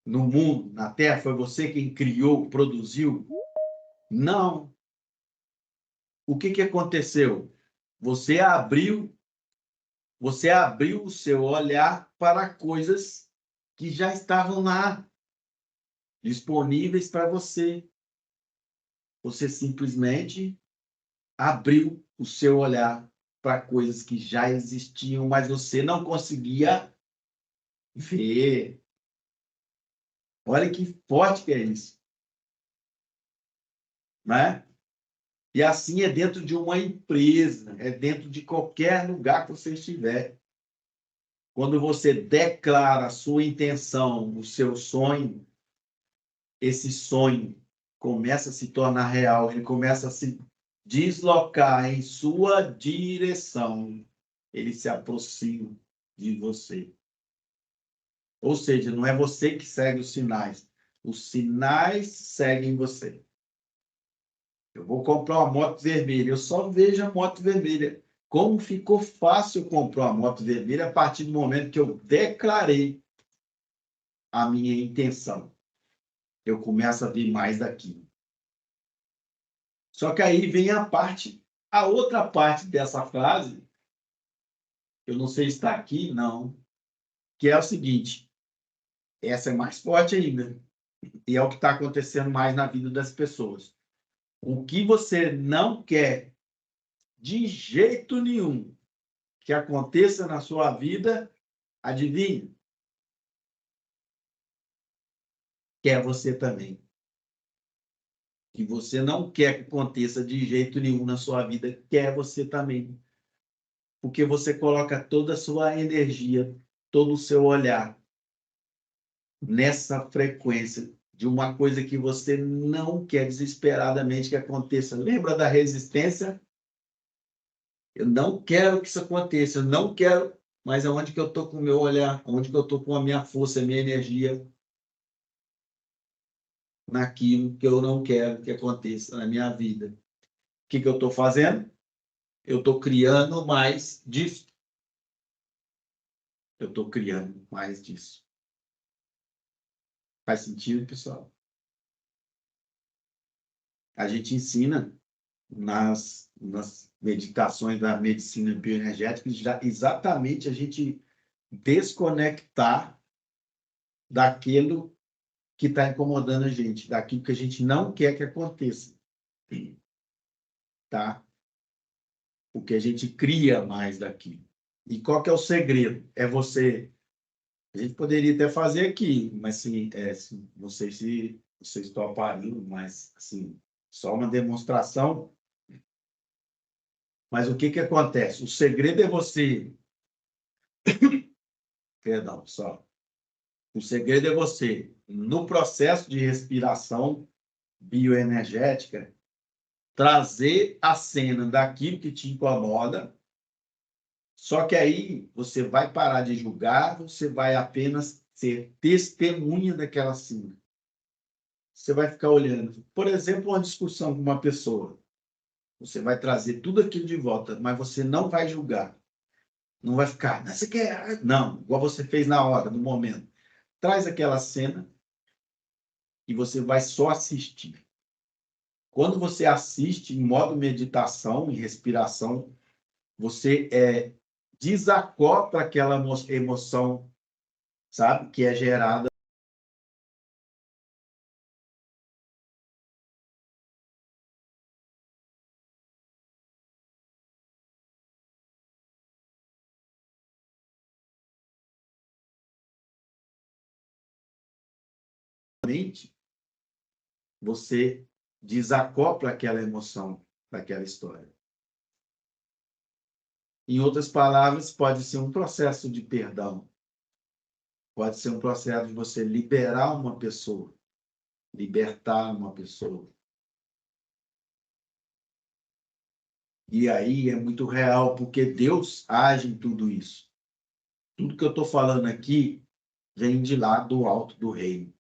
no mundo, na Terra? Foi você quem criou, produziu? Não. O que aconteceu? Você abriu o seu olhar para coisas que já estavam lá, disponíveis para você. Você simplesmente abriu o seu olhar para coisas que já existiam, mas você não conseguia ver. Olha que forte que é isso, né? E assim é dentro de uma empresa, é dentro de qualquer lugar que você estiver. Quando você declara a sua intenção, o seu sonho, esse sonho começa a se tornar real, ele começa a se deslocar em sua direção, ele se aproxima de você. Ou seja, não é você que segue os sinais seguem você. Eu vou comprar uma moto vermelha, eu só vejo a moto vermelha. Como ficou fácil comprar uma moto vermelha a partir do momento que eu declarei a minha intenção. Eu começo a ver mais daquilo. Só que aí vem a outra parte dessa frase, eu não sei se está aqui, não, que é o seguinte, essa é mais forte ainda, e é o que está acontecendo mais na vida das pessoas. O que você não quer de jeito nenhum que aconteça na sua vida, adivinha? Quer você também. Que você não quer que aconteça de jeito nenhum na sua vida, quer você também. Porque você coloca toda a sua energia, todo o seu olhar nessa frequência de uma coisa que você não quer desesperadamente que aconteça. Lembra da resistência? Eu não quero que isso aconteça, eu não quero, mas aonde que eu estou com o meu olhar, onde que eu estou com a minha força, a minha energia naquilo que eu não quero que aconteça na minha vida. O que eu estou fazendo? Eu estou criando mais disso. Eu estou criando mais disso. Faz sentido, pessoal? A gente ensina nas meditações da medicina bioenergética exatamente a gente desconectar daquilo que está incomodando a gente, daquilo que a gente não quer que aconteça. Tá? Porque a gente cria mais daquilo. E qual que é o segredo? É você... A gente poderia até fazer aqui, mas não sei se vocês topariam, mas assim, só uma demonstração. Mas o que que acontece? O segredo é você... Perdão, só. O segredo é você, no processo de respiração bioenergética, trazer a cena daquilo que te incomoda. Só que aí você vai parar de julgar, você vai apenas ser testemunha daquela cena. Você vai ficar olhando. Por exemplo, uma discussão com uma pessoa. Você vai trazer tudo aquilo de volta, mas você não vai julgar. Não vai ficar, "Não, você quer?" Não, igual você fez na hora, no momento. Traz aquela cena e você vai só assistir. Quando você assiste em modo meditação e respiração, você desacopla aquela emoção, sabe, que é gerada na mente, você desacopla aquela emoção daquela história. Em outras palavras, pode ser um processo de perdão, pode ser um processo de você liberar uma pessoa, libertar uma pessoa. E aí é muito real, porque Deus age em tudo isso. Tudo que eu estou falando aqui vem de lá do alto do reino.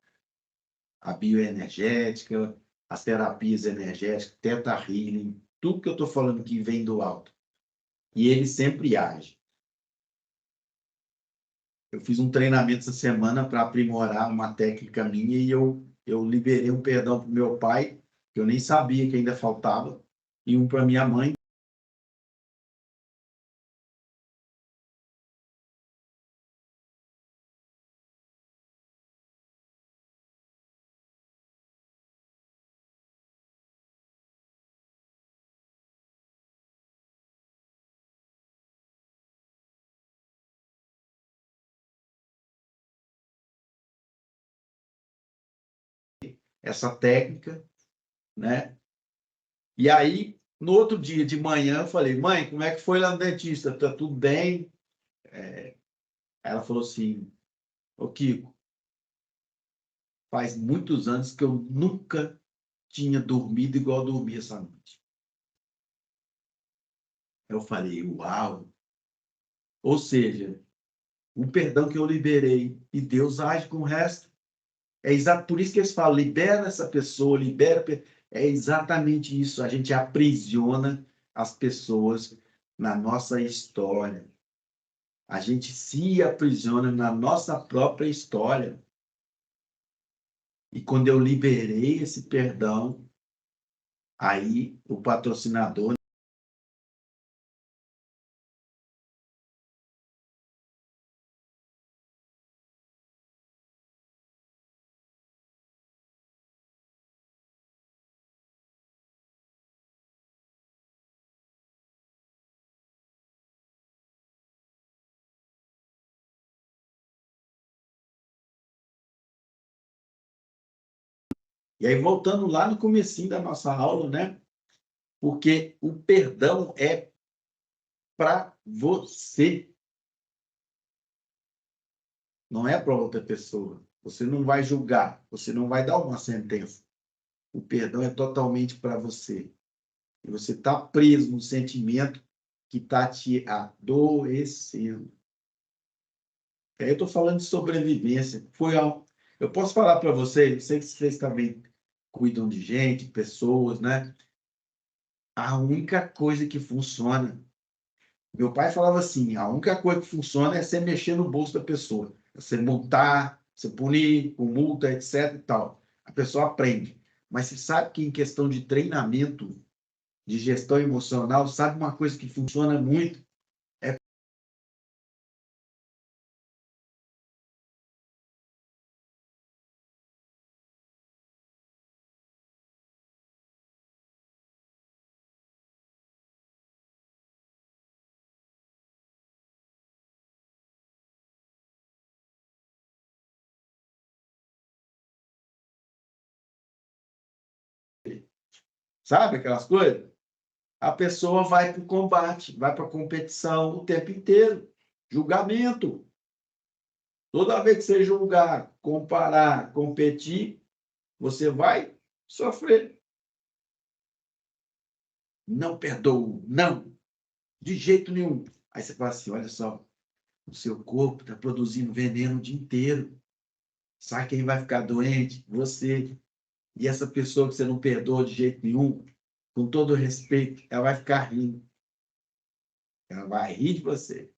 A bioenergética, as terapias energéticas, Theta Healing, tudo que eu estou falando aqui vem do alto. E ele sempre age. Eu fiz um treinamento essa semana para aprimorar uma técnica minha e eu liberei um perdão para o meu pai, que eu nem sabia que ainda faltava, e um para minha mãe. Essa técnica, né? E aí, no outro dia de manhã, eu falei, mãe, como é que foi lá no dentista? Tá tudo bem? Ela falou assim, ô Kiko, faz muitos anos que eu nunca tinha dormido igual eu dormi essa noite. Eu falei, uau! Ou seja, o perdão que eu liberei e Deus age com o resto. É exato, por isso que eles falam, libera essa pessoa, libera. É exatamente isso. A gente aprisiona as pessoas na nossa história. A gente se aprisiona na nossa própria história. E quando eu liberei esse perdão, aí o patrocinador. E aí, voltando lá no comecinho da nossa aula, né? Porque o perdão é para você, não é para outra pessoa. Você não vai julgar, você não vai dar uma sentença. O perdão é totalmente para você. E você está preso no sentimento que está te adoecendo. Aí eu estou falando de sobrevivência. Eu posso falar para vocês, sei que vocês também cuidam de gente, pessoas, né? A única coisa que funciona. Meu pai falava assim: a única coisa que funciona é você mexer no bolso da pessoa. Você multar, você punir com multa, etc. e tal. A pessoa aprende. Mas você sabe que em questão de treinamento, de gestão emocional, sabe uma coisa que funciona muito? Sabe aquelas coisas? A pessoa vai para o combate, vai para a competição o tempo inteiro. Julgamento. Toda vez que você julgar, comparar, competir, você vai sofrer. Não perdoo, não, de jeito nenhum. Aí você fala assim, olha só, o seu corpo está produzindo veneno o dia inteiro. Sabe quem vai ficar doente? Você. E essa pessoa que você não perdoa de jeito nenhum, com todo respeito, ela vai ficar rindo. Ela vai rir de você.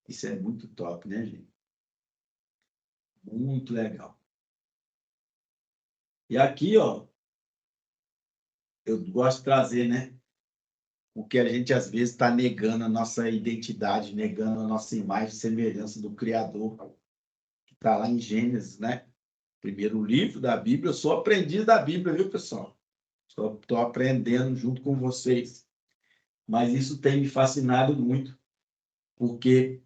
Isso é muito top, né, gente? Muito legal. E aqui, ó, eu gosto de trazer, né? Porque a gente, às vezes, está negando a nossa identidade, negando a nossa imagem e semelhança do Criador, que está lá em Gênesis, né? Primeiro livro da Bíblia. Eu sou aprendiz da Bíblia, viu, pessoal? Estou aprendendo junto com vocês. Mas isso tem me fascinado muito, porque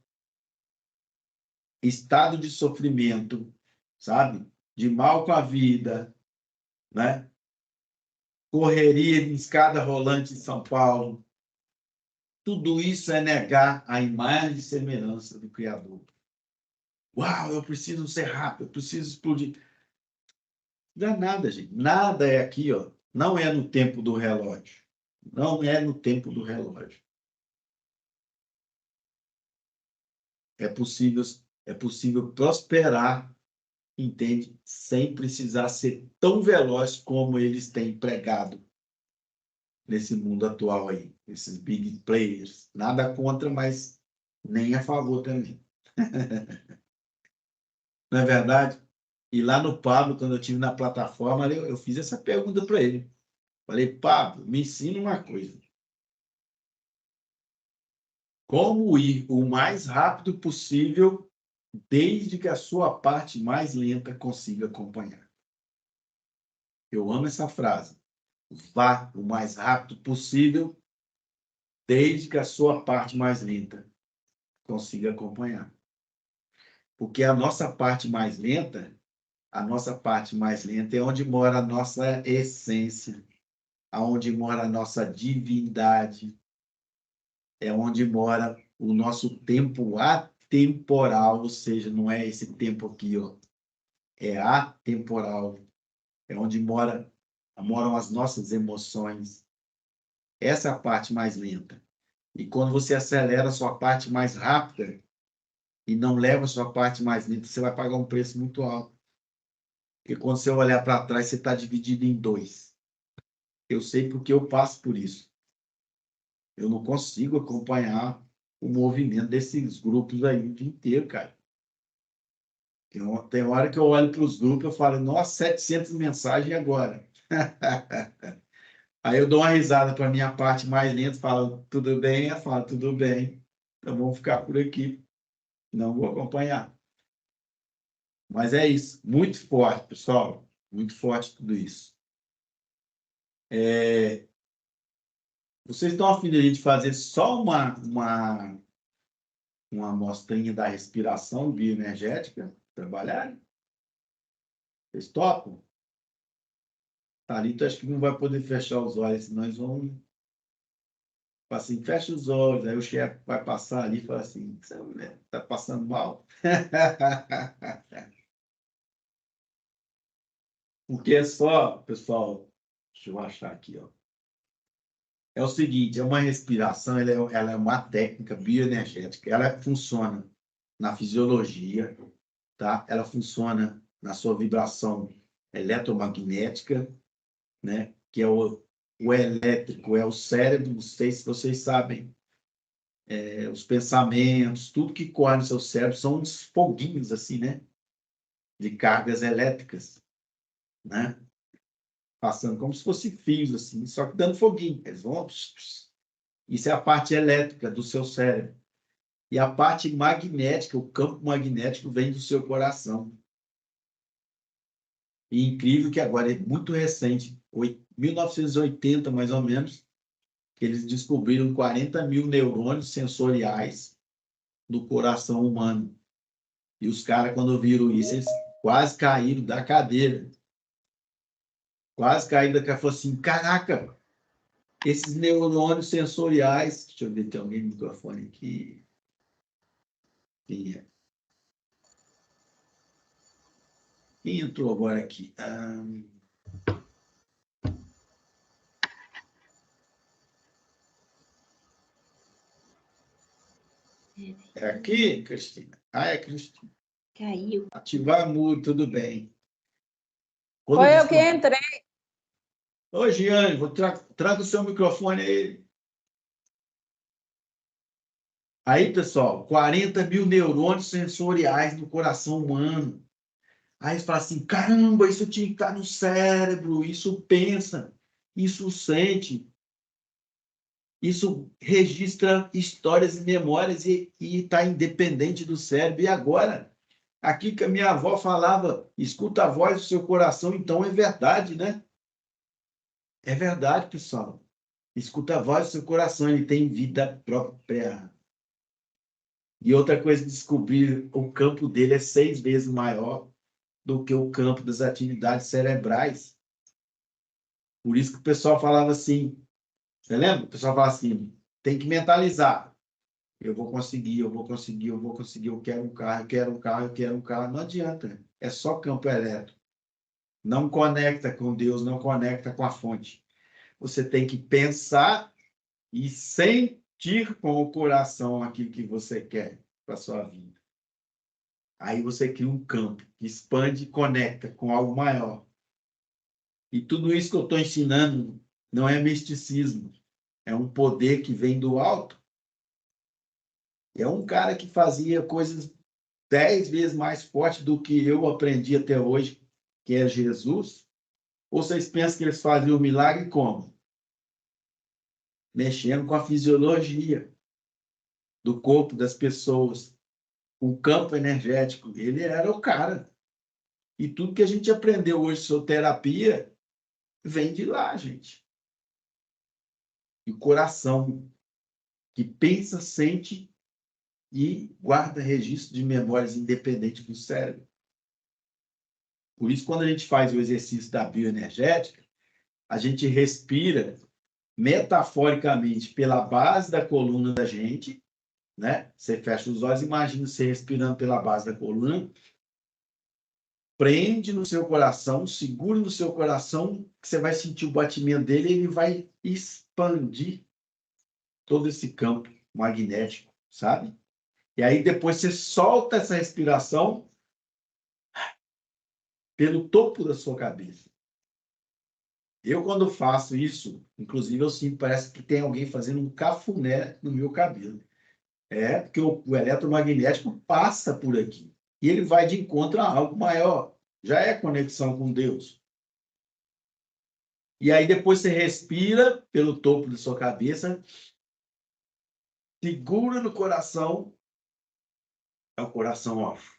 estado de sofrimento, sabe? De mal com a vida, né? Correria em escada rolante em São Paulo. Tudo isso é negar a imagem e semelhança do Criador. Uau, eu preciso ser rápido, eu preciso explodir. Não é nada, gente. Nada é aqui, ó. Não é no tempo do relógio. Não é no tempo do relógio. É possível prosperar, entende? Sem precisar ser tão veloz como eles têm pregado nesse mundo atual aí, esses big players. Nada contra, mas nem a favor também. Não é verdade? E lá no Pablo, quando eu estive na plataforma, eu fiz essa pergunta para ele. Falei, Pablo, me ensina uma coisa. Como ir o mais rápido possível, desde que a sua parte mais lenta consiga acompanhar? Eu amo essa frase. Vá o mais rápido possível, desde que a sua parte mais lenta consiga acompanhar. Porque a nossa parte mais lenta é onde mora a nossa essência, aonde mora a nossa divindade, é onde mora o nosso tempo atemporal, ou seja, não é esse tempo aqui, ó, é atemporal, é onde moram as nossas emoções. Essa é a parte mais lenta. E quando você acelera a sua parte mais rápida e não leva a sua parte mais lenta, você vai pagar um preço muito alto. Porque quando você olhar para trás, você está dividido em dois. Eu sei porque eu passo por isso. Eu não consigo acompanhar o movimento desses grupos aí o dia inteiro, cara. Tem hora que eu olho para os grupos e falo, nossa, 700 mensagens agora. Aí eu dou uma risada para a minha parte mais lenta, falo, tudo bem? Eu falo, tudo bem. Então vamos ficar por aqui. Não vou acompanhar. Mas é isso. Muito forte, pessoal. Muito forte tudo isso. Vocês estão a fim de a gente fazer só uma amostrinha da respiração bioenergética? Trabalhar? Vocês topam? Thalita, acho que não vai poder fechar os olhos, senão nós vamos. Assim, fecha os olhos, aí o chefe vai passar ali e fala assim: essa mulher está passando mal? Porque é só, pessoal, deixa eu achar aqui, ó. É o seguinte: é uma respiração, ela é uma técnica bioenergética, ela funciona na fisiologia, tá? Ela funciona na sua vibração eletromagnética, né? Que é o elétrico, é o cérebro, não sei se vocês sabem, os pensamentos, tudo que corre no seu cérebro são uns foguinhos assim, né? De cargas elétricas, né? Passando como se fossem fios assim, só que dando foguinho. Eles vão. Isso é a parte elétrica do seu cérebro. E a parte magnética, o campo magnético vem do seu coração. E incrível que agora é muito recente, 1980 mais ou menos, que eles descobriram 40 mil neurônios sensoriais no coração humano. E os caras, quando viram isso, eles quase caíram da cadeira. quase caída, que ela falou assim, caraca, esses neurônios sensoriais... Deixa eu ver, tem alguém no microfone aqui. Quem é? Quem entrou agora aqui? É aqui, Cristina? Ah, é Cristina. Caiu. Ativar mudo, tudo bem. Foi eu que entrei. Ô, Giane, traga o seu microfone aí. Aí, pessoal, 40 mil neurônios sensoriais no coração humano. Aí você fala assim, caramba, isso tinha que estar no cérebro, isso pensa, isso sente, isso registra histórias e memórias e está independente do cérebro. E agora, aqui que a minha avó falava, escuta a voz do seu coração, então é verdade, né? É verdade, pessoal. Escuta a voz do seu coração, ele tem vida própria. E outra coisa, descobrir o campo dele é 6 vezes maior do que o campo das atividades cerebrais. Por isso que o pessoal falava assim, você lembra? O pessoal falava assim, tem que mentalizar. Eu vou conseguir, eu vou conseguir, eu vou conseguir, eu quero um carro, eu quero um carro, eu quero um carro. Não adianta, é só campo elétrico. Não conecta com Deus, não conecta com a fonte. Você tem que pensar e sentir com o coração aquilo que você quer para a sua vida. Aí você cria um campo que expande e conecta com algo maior. E tudo isso que eu estou ensinando não é misticismo, é um poder que vem do alto. É um cara que fazia coisas 10 vezes mais fortes do que eu aprendi até hoje, que é Jesus. Ou vocês pensam que eles faziam o milagre como? Mexendo com a fisiologia do corpo das pessoas, o campo energético. Ele era o cara. E tudo que a gente aprendeu hoje sobre terapia vem de lá, gente. E o coração que pensa, sente e guarda registro de memórias independentes do cérebro. Por isso, quando a gente faz o exercício da bioenergética, a gente respira metaforicamente pela base da coluna da gente, né? Você fecha os olhos, imagina você respirando pela base da coluna, prende no seu coração, segura no seu coração, que você vai sentir o batimento dele, e ele vai expandir todo esse campo magnético, sabe? E aí depois você solta essa respiração pelo topo da sua cabeça. Eu, quando faço isso, inclusive, eu sinto, parece que tem alguém fazendo um cafuné no meu cabelo. É, porque o eletromagnético passa por aqui. E ele vai de encontro a algo maior. Já é conexão com Deus. E aí depois você respira pelo topo da sua cabeça, segura no coração, é o coração off.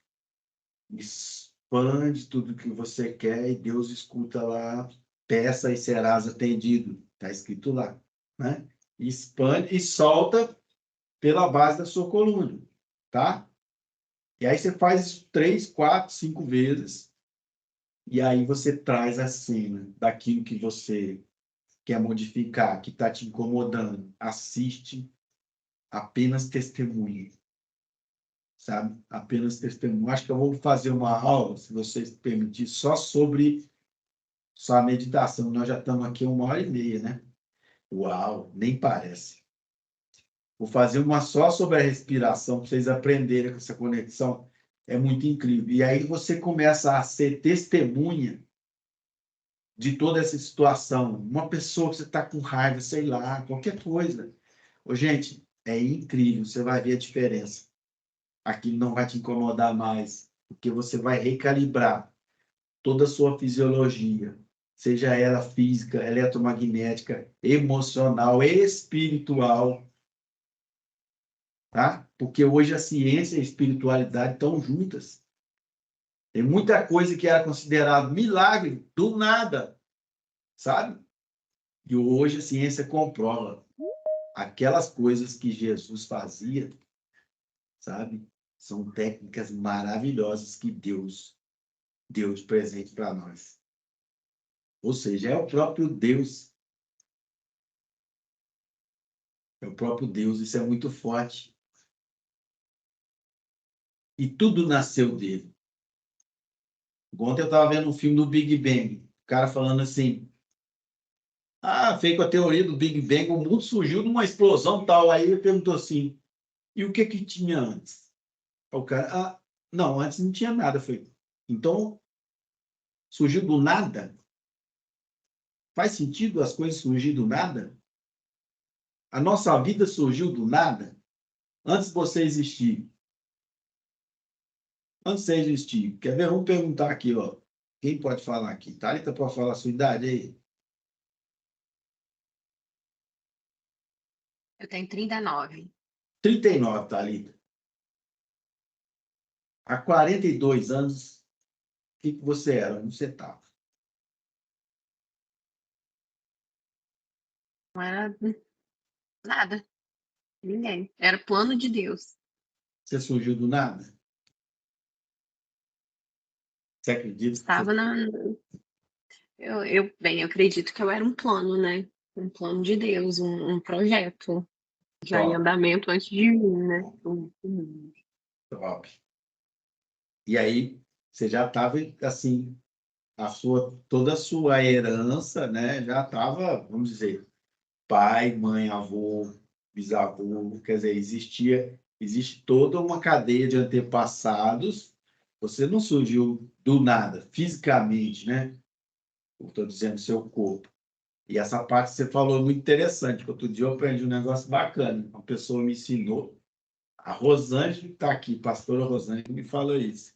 Expande tudo que você quer e Deus escuta lá, peça e serás atendido. Está escrito lá, né? Expande e solta pela base da sua coluna, tá? E aí você faz isso 3, 4, 5 vezes, e aí você traz a cena daquilo que você quer modificar, que está te incomodando. Assiste, apenas testemunha, sabe? Apenas testemunha. Acho que eu vou fazer uma aula, se vocês permitirem, só a meditação. Nós já estamos aqui 1h30, né? Uau, nem parece. Vou fazer uma só sobre a respiração, para vocês aprenderem com essa conexão. É muito incrível. E aí você começa a ser testemunha de toda essa situação. Uma pessoa que você está com raiva, sei lá, qualquer coisa. Ô, gente, é incrível. Você vai ver a diferença. Aquilo não vai te incomodar mais, porque você vai recalibrar toda a sua fisiologia, seja ela física, eletromagnética, emocional, espiritual, tá? Porque hoje a ciência e a espiritualidade estão juntas. Tem muita coisa que era considerado milagre do nada, sabe? E hoje a ciência comprova aquelas coisas que Jesus fazia, sabe? São técnicas maravilhosas que Deus deu de presente para nós. Ou seja, é o próprio Deus. É o próprio Deus, isso é muito forte. E tudo nasceu dele. Ontem eu estava vendo um filme do Big Bang, o cara falando assim, feito a teoria do Big Bang, o mundo surgiu numa explosão tal. Aí ele perguntou assim, e o que tinha antes? O cara, não, antes não tinha nada. Foi. Então, surgiu do nada? Faz sentido as coisas surgirem do nada? A nossa vida surgiu do nada? Antes de você existir. Antes de você existir. Quer ver? Vamos perguntar aqui, ó. Quem pode falar aqui? Thalita, pode falar a sua idade aí? Eu tenho 39. 39, Thalita. Há 42 anos, o que você era? Onde você estava? Não era nada. Ninguém. Era plano de Deus. Você surgiu do nada? Você acredita? Estava na. Eu acredito que eu era um plano, né? Um plano de Deus, um projeto já em Top, andamento antes de mim, né? top. E aí, você já estava, assim, toda a sua herança, né? Já estava, vamos dizer, pai, mãe, avô, bisavô, quer dizer, existe toda uma cadeia de antepassados. Você não surgiu do nada, fisicamente, né? Eu estou dizendo seu corpo. E essa parte que você falou é muito interessante. Outro dia eu aprendi um negócio bacana. Uma pessoa me ensinou. A Rosângela está aqui, pastora Rosângela, me falou isso.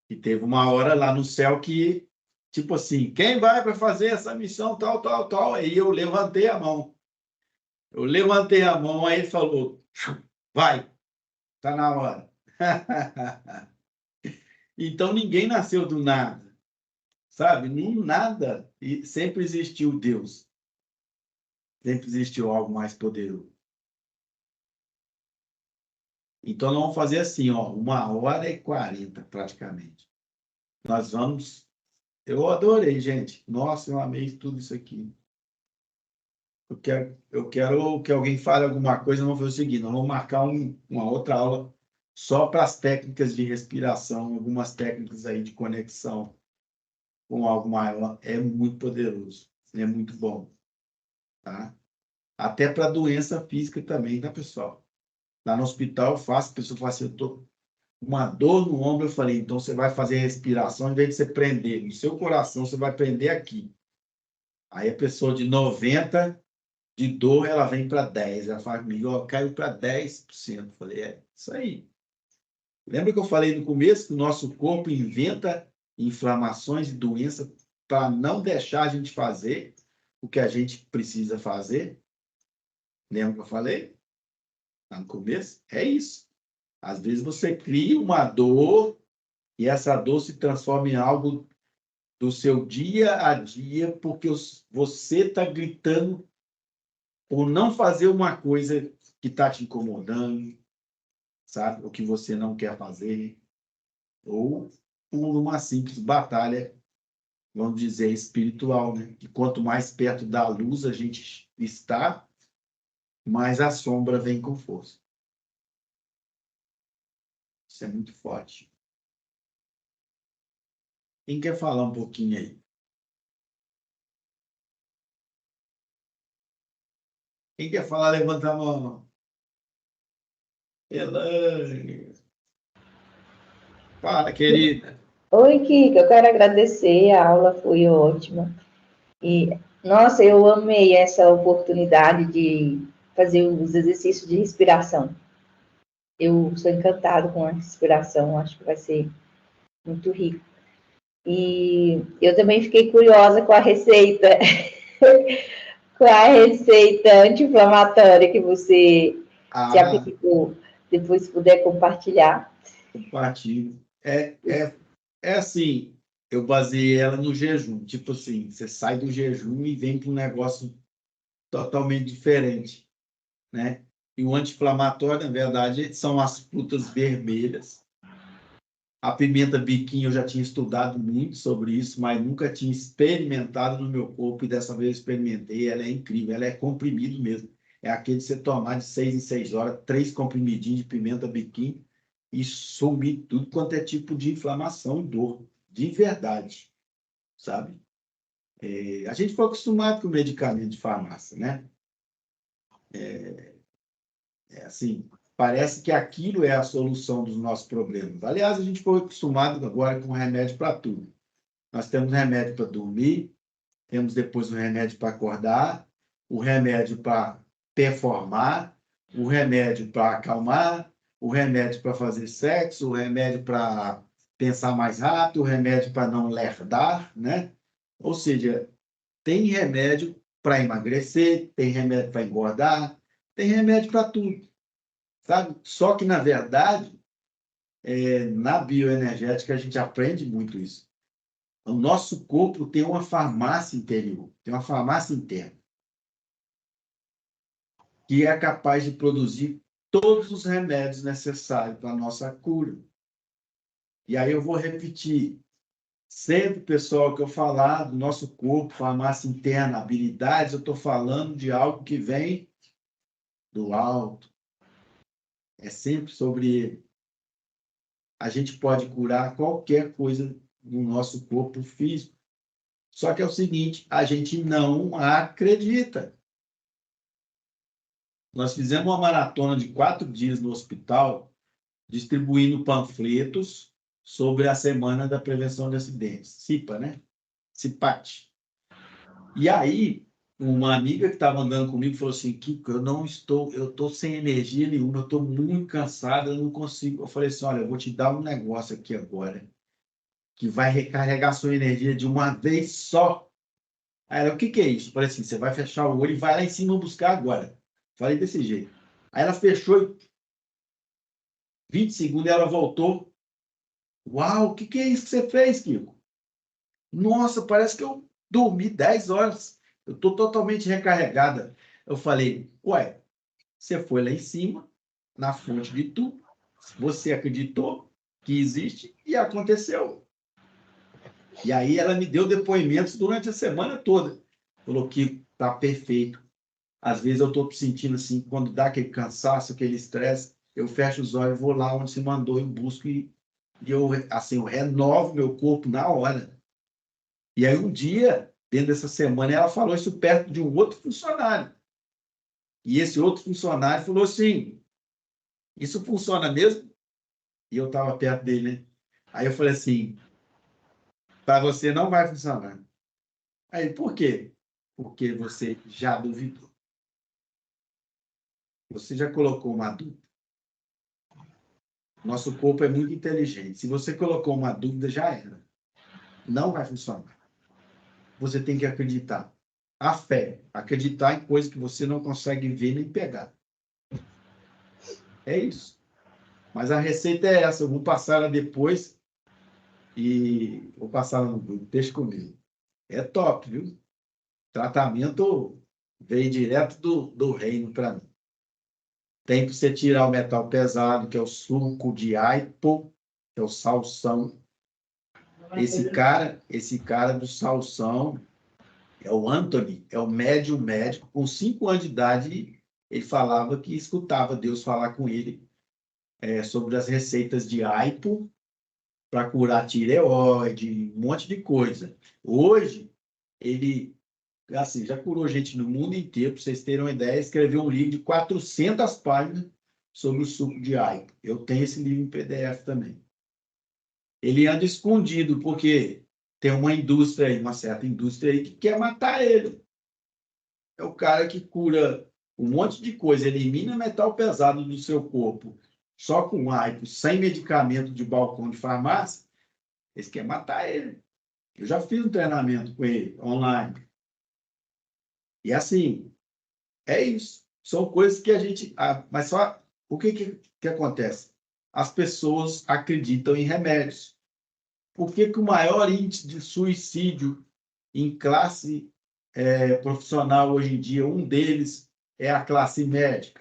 E teve uma hora lá no céu que, tipo assim, quem vai para fazer essa missão, tal, tal, tal? Aí eu levantei a mão. Aí ele falou, vai, tá na hora. Então ninguém nasceu do nada, sabe? Nem nada. E sempre existiu Deus. Sempre existiu algo mais poderoso. Então, nós vamos fazer assim, ó, 1h40 praticamente. Nós vamos. Eu adorei, gente. Nossa, eu amei tudo isso aqui. Eu quero que alguém fale alguma coisa. Vamos fazer o seguinte: nós vamos marcar uma outra aula só para as técnicas de respiração, algumas técnicas aí de conexão com algo maior. É muito poderoso, é muito bom, tá? Até para doença física também, tá, pessoal? Lá no hospital eu faço, a pessoa fala assim, eu tô uma dor no ombro, eu falei, então você vai fazer respiração, em vez de você prender no seu coração, você vai prender aqui. Aí a pessoa de 90 de dor, ela vem para 10. Ela fala comigo, ó, caiu para 10%. Eu falei, é isso aí. Lembra que eu falei no começo que o nosso corpo inventa inflamações e doenças para não deixar a gente fazer o que a gente precisa fazer? Lembra que eu falei? Lá no começo? É isso. Às vezes você cria uma dor e essa dor se transforma em algo do seu dia a dia, porque você está gritando por não fazer uma coisa que está te incomodando, sabe? O que você não quer fazer, ou por uma simples batalha, vamos dizer, espiritual, né? Que quanto mais perto da luz a gente está, mais a sombra vem com força. Isso é muito forte. Quem quer falar um pouquinho aí? Quem quer falar, levanta a mão. Elaine. Fala, querida. Oi, Kika, eu quero agradecer, a aula foi ótima. E, nossa, eu amei essa oportunidade de fazer os exercícios de respiração. Eu sou encantada com a respiração, acho que vai ser muito rico. E eu também fiquei curiosa com a receita, com a receita anti-inflamatória que você se aplicou. Depois, se puder compartilhar. Compartilho. É assim, eu baseei ela no jejum. Tipo assim, você sai do jejum e vem para um negócio totalmente diferente, né? E o anti-inflamatório, na verdade, são as frutas vermelhas. A pimenta biquinho eu já tinha estudado muito sobre isso, mas nunca tinha experimentado no meu corpo e dessa vez eu experimentei. Ela é incrível, ela é comprimido mesmo. É aquele de você tomar de 6 em 6 horas, 3 comprimidinhos de pimenta biquinho e sumir tudo quanto é tipo de inflamação e dor, de verdade, sabe? A gente foi acostumado com medicamento de farmácia, né? Assim, parece que aquilo é a solução dos nossos problemas. Aliás, a gente foi acostumado agora com remédio para tudo. Nós temos remédio para dormir, temos depois o remédio para acordar, o remédio para performar, o remédio para acalmar, o remédio para fazer sexo, o remédio para pensar mais rápido, o remédio para não lerdar, né? Ou seja, tem remédio para emagrecer, tem remédio para engordar, tem remédio para tudo, sabe? Só que, na verdade, na bioenergética, a gente aprende muito isso. O nosso corpo tem uma farmácia interior, tem uma farmácia interna, que é capaz de produzir todos os remédios necessários para a nossa cura. E aí eu vou repetir. Sempre, pessoal, que eu falar do nosso corpo, farmácia interna, habilidades, eu estou falando de algo que vem do alto. É sempre sobre ele. A gente pode curar qualquer coisa no nosso corpo físico. Só que é o seguinte, a gente não acredita. Nós fizemos uma maratona de 4 dias no hospital, distribuindo panfletos sobre a Semana da Prevenção de Acidentes, CIPA, né? CIPAT. E aí, uma amiga que estava andando comigo falou assim, Kiko, eu estou sem energia nenhuma, eu estou muito cansada, eu não consigo. Eu falei assim, olha, eu vou te dar um negócio aqui agora, que vai recarregar sua energia de uma vez só. Aí ela, o que é isso? Eu falei assim, você vai fechar o olho e vai lá em cima buscar agora. Falei desse jeito. Aí ela fechou, 20 segundos, ela voltou. Uau, o que é isso que você fez, Kiko? Nossa, parece que eu dormi 10 horas. Eu estou totalmente recarregada. Eu falei, ué, você foi lá em cima, na fonte de tudo, você acreditou que existe e aconteceu. E aí ela me deu depoimentos durante a semana toda. Falou que está perfeito. Às vezes eu estou sentindo assim, quando dá aquele cansaço, aquele estresse, eu fecho os olhos, vou lá onde se mandou, eu busco e eu, assim, eu renovo meu corpo na hora. E aí um dia, dentro dessa semana, ela falou isso perto de um outro funcionário. E esse outro funcionário falou assim, isso funciona mesmo? E eu estava perto dele, né? Aí eu falei assim, para você não vai funcionar. Aí, por quê? Porque você já duvidou. Você já colocou uma dúvida. Nosso corpo é muito inteligente. Se você colocou uma dúvida, já era. Não vai funcionar. Você tem que acreditar. A fé. Acreditar em coisas que você não consegue ver nem pegar. É isso. Mas a receita é essa. Eu vou passar ela depois e vou passar ela no grupo. Deixa comigo. É top, viu? Tratamento veio direto do reino para mim. Tem que você tirar o metal pesado, que é o suco de aipo, que é o salsão. Esse cara do salsão é o Anthony, é o médium médico. Com 5 anos de idade, ele falava que escutava Deus falar com ele sobre as receitas de aipo para curar tireoide, um monte de coisa. Hoje, ele assim, já curou gente no mundo inteiro, para vocês terem uma ideia, escreveu um livro de 400 páginas sobre o suco de aipo. Eu tenho esse livro em PDF também. Ele anda escondido, porque tem uma indústria aí, uma certa indústria aí, que quer matar ele. É o cara que cura um monte de coisa, elimina metal pesado do seu corpo, só com aipo, sem medicamento de balcão de farmácia, eles querem matar ele. Eu já fiz um treinamento com ele, online. E assim, é isso. São coisas que a gente... mas só o que acontece? As pessoas acreditam em remédios. Por que o maior índice de suicídio em classe profissional hoje em dia, um deles é a classe médica?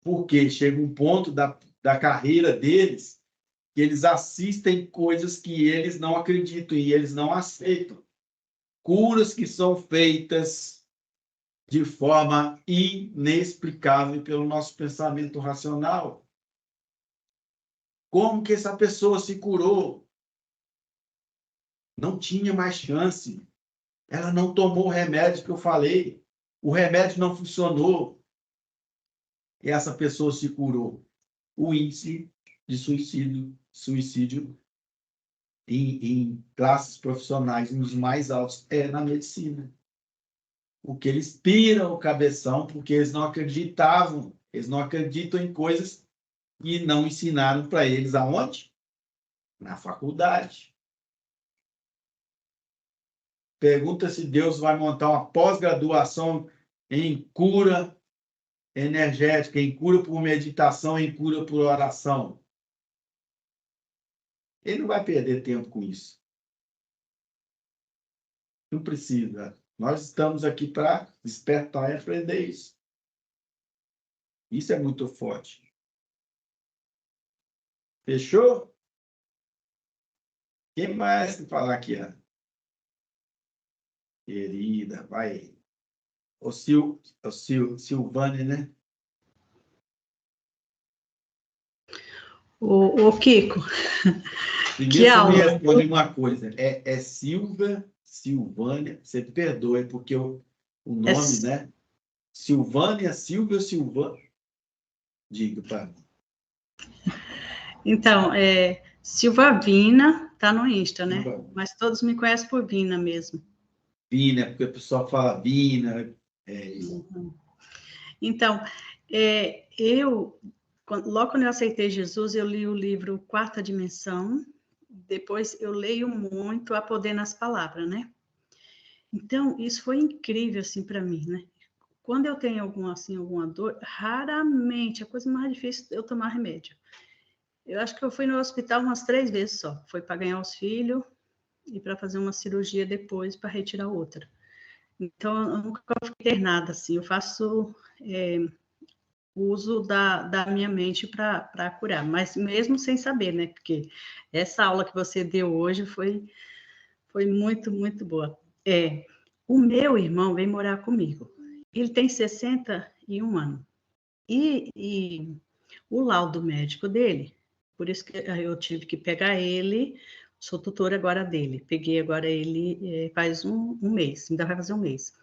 Porque chega um ponto da carreira deles, que eles assistem coisas que eles não acreditam e eles não aceitam. Curas que são feitas de forma inexplicável pelo nosso pensamento racional. Como que essa pessoa se curou? Não tinha mais chance. Ela não tomou o remédio que eu falei. O remédio não funcionou. E essa pessoa se curou. O índice de suicídio em classes profissionais, nos mais altos, é na medicina. Porque eles piram o cabeção, porque eles não acreditavam, eles não acreditam em coisas que não ensinaram para eles aonde? Na faculdade. Pergunta se Deus vai montar uma pós-graduação em cura energética, em cura por meditação, em cura por oração. Ele não vai perder tempo com isso. Não precisa. Nós estamos aqui para despertar e aprender isso. Isso é muito forte. Fechou? Quem mais que falar aqui, Ana? Querida, vai. Silvane, né? O Kiko, Primeiro que você me aula. responde uma coisa. É Silvânia, você perdoa, porque o nome, né? Silvânia, Silvia, Silvânia. Diga para mim. Então, Silva Vina, tá no Insta, né? Silva. Mas todos me conhecem por Vina mesmo. Vina, porque o pessoal fala Vina. É isso. Então, logo quando eu aceitei Jesus, eu li o livro Quarta Dimensão, depois eu leio muito A Poder nas Palavras, né? Então, isso foi incrível, assim, para mim, né? Quando eu tenho alguma dor, raramente, a coisa mais difícil é eu tomar remédio. Eu acho que eu fui no hospital umas 3 vezes só. Foi para ganhar os filhos e para fazer uma cirurgia depois para retirar outra. Então, eu nunca fiquei internada, assim. Eu faço uso da minha mente para curar, mas mesmo sem saber, né? Porque essa aula que você deu hoje foi muito, muito boa. O meu irmão vem morar comigo. Ele tem 61 anos. E o laudo médico dele, por isso que eu tive que pegar ele, sou tutora agora dele. Peguei agora ele faz um mês, ainda vai fazer um mês.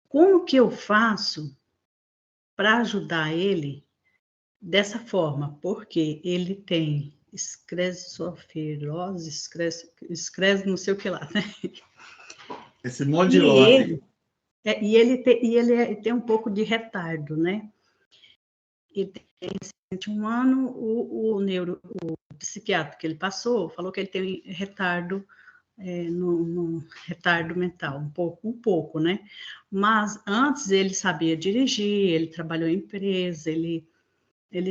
Como que eu faço para ajudar ele dessa forma? Porque ele tem esclerose, não sei o que lá, né? Esse monte de lose. E ele tem um pouco de retardo, né? Ele tem 21 anos, o psiquiatra que ele passou falou que ele tem retardo, no retardo mental, um pouco, né? Mas antes ele sabia dirigir, ele trabalhou em empresa, ele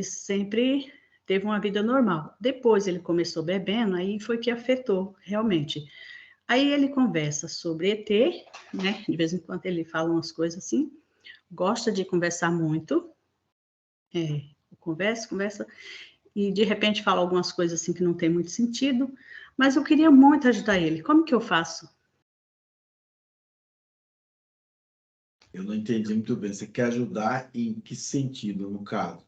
sempre teve uma vida normal. Depois ele começou bebendo, aí foi que afetou realmente. Aí ele conversa sobre ET, né? De vez em quando ele fala umas coisas assim, gosta de conversar muito, conversa, e de repente fala algumas coisas assim que não tem muito sentido, mas eu queria muito ajudar ele. Como que eu faço? Eu não entendi muito bem. Você quer ajudar em que sentido, no caso?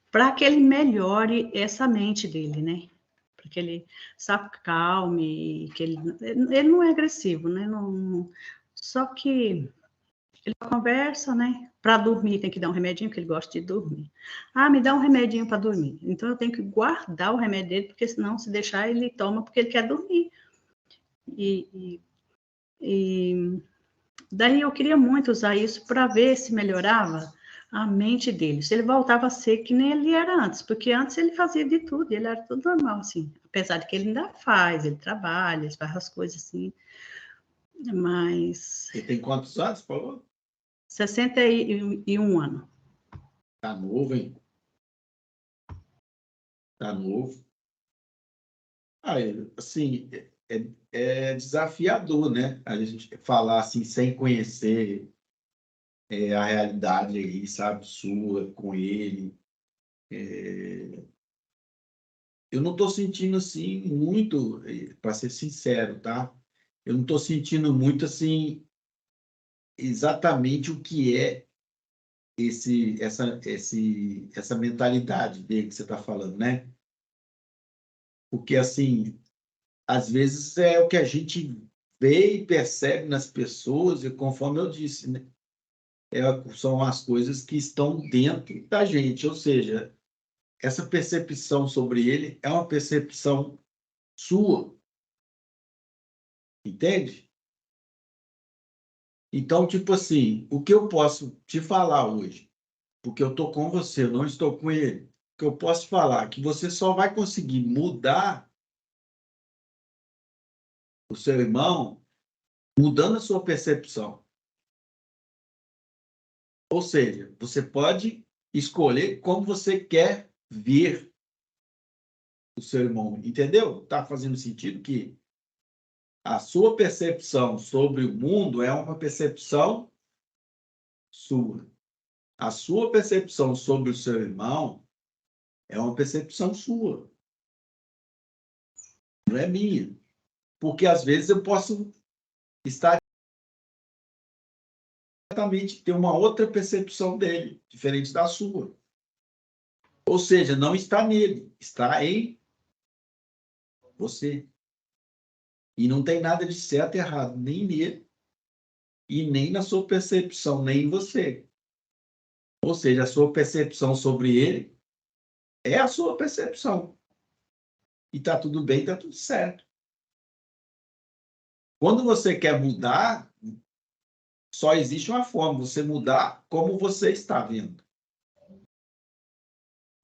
Para que ele melhore essa mente dele, né? Para que ele se acalme, que ele não é agressivo, né? Só que ele conversa, né? Para dormir tem que dar um remedinho, porque ele gosta de dormir. Ah, me dá um remedinho para dormir. Então eu tenho que guardar o remédio dele, porque senão, se deixar, ele toma porque ele quer dormir. E daí eu queria muito usar isso para ver se melhorava a mente dele, se ele voltava a ser que nem ele era antes, porque antes ele fazia de tudo, ele era tudo normal, assim, apesar de que ele ainda faz, ele trabalha, ele faz as coisas assim, mas... Ele tem quantos anos, falou? 61 anos. Tá novo, hein? Tá novo. Assim, é desafiador, né? A gente falar assim, sem conhecer a realidade aí, sabe, sua, com ele. Eu não estou sentindo assim muito, para ser sincero, tá? Eu não estou sentindo muito assim exatamente o que é essa mentalidade dele que você está falando, né? Porque assim, às vezes é o que a gente vê e percebe nas pessoas, e conforme eu disse, né? São as coisas que estão dentro da gente, ou seja, essa percepção sobre ele é uma percepção sua, entende? Então, tipo assim, o que eu posso te falar hoje, porque eu estou com você, eu não estou com ele, o que eu posso falar é que você só vai conseguir mudar o seu irmão mudando a sua percepção. Ou seja, você pode escolher como você quer ver o seu irmão, entendeu? Tá fazendo sentido que a sua percepção sobre o mundo é uma percepção sua. A sua percepção sobre o seu irmão é uma percepção sua, não é minha. Porque às vezes eu posso estar exatamente ter uma outra percepção dele, diferente da sua. Ou seja, não está nele, está em você. E não tem nada de certo e errado, nem nele, e nem na sua percepção, nem em você. Ou seja, a sua percepção sobre ele é a sua percepção. E está tudo bem, está tudo certo. Quando você quer mudar, só existe uma forma, você mudar como você está vendo.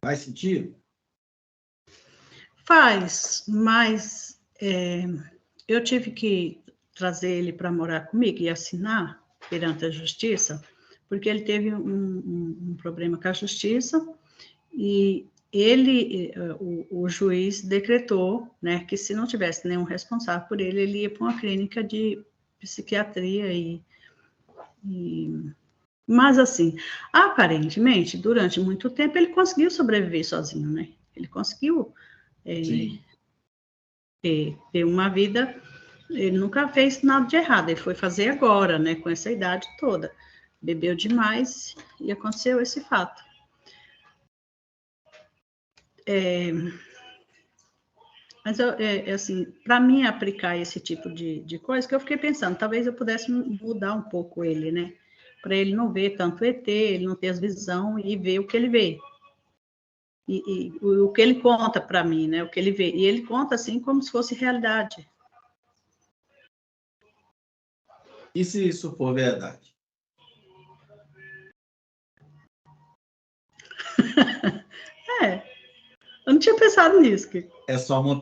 Faz sentido? Faz, mas eu tive que trazer ele para morar comigo e assinar perante a justiça, porque ele teve um problema com a justiça e o juiz decretou, né, que se não tivesse nenhum responsável por ele, ele ia para uma clínica de psiquiatria mas assim, aparentemente, durante muito tempo ele conseguiu sobreviver sozinho, né? Ele conseguiu Sim. ter uma vida, ele nunca fez nada de errado, ele foi fazer agora, né, com essa idade toda. Bebeu demais e aconteceu esse fato. Mas, assim, para mim aplicar esse tipo de coisa, que eu fiquei pensando, talvez eu pudesse mudar um pouco ele, né? Para ele não ver tanto ET, ele não ter as visão e ver o que ele vê. E o que ele conta para mim, né? O que ele vê. E ele conta assim como se fosse realidade. E se isso for verdade? Eu não tinha pensado nisso. É só uma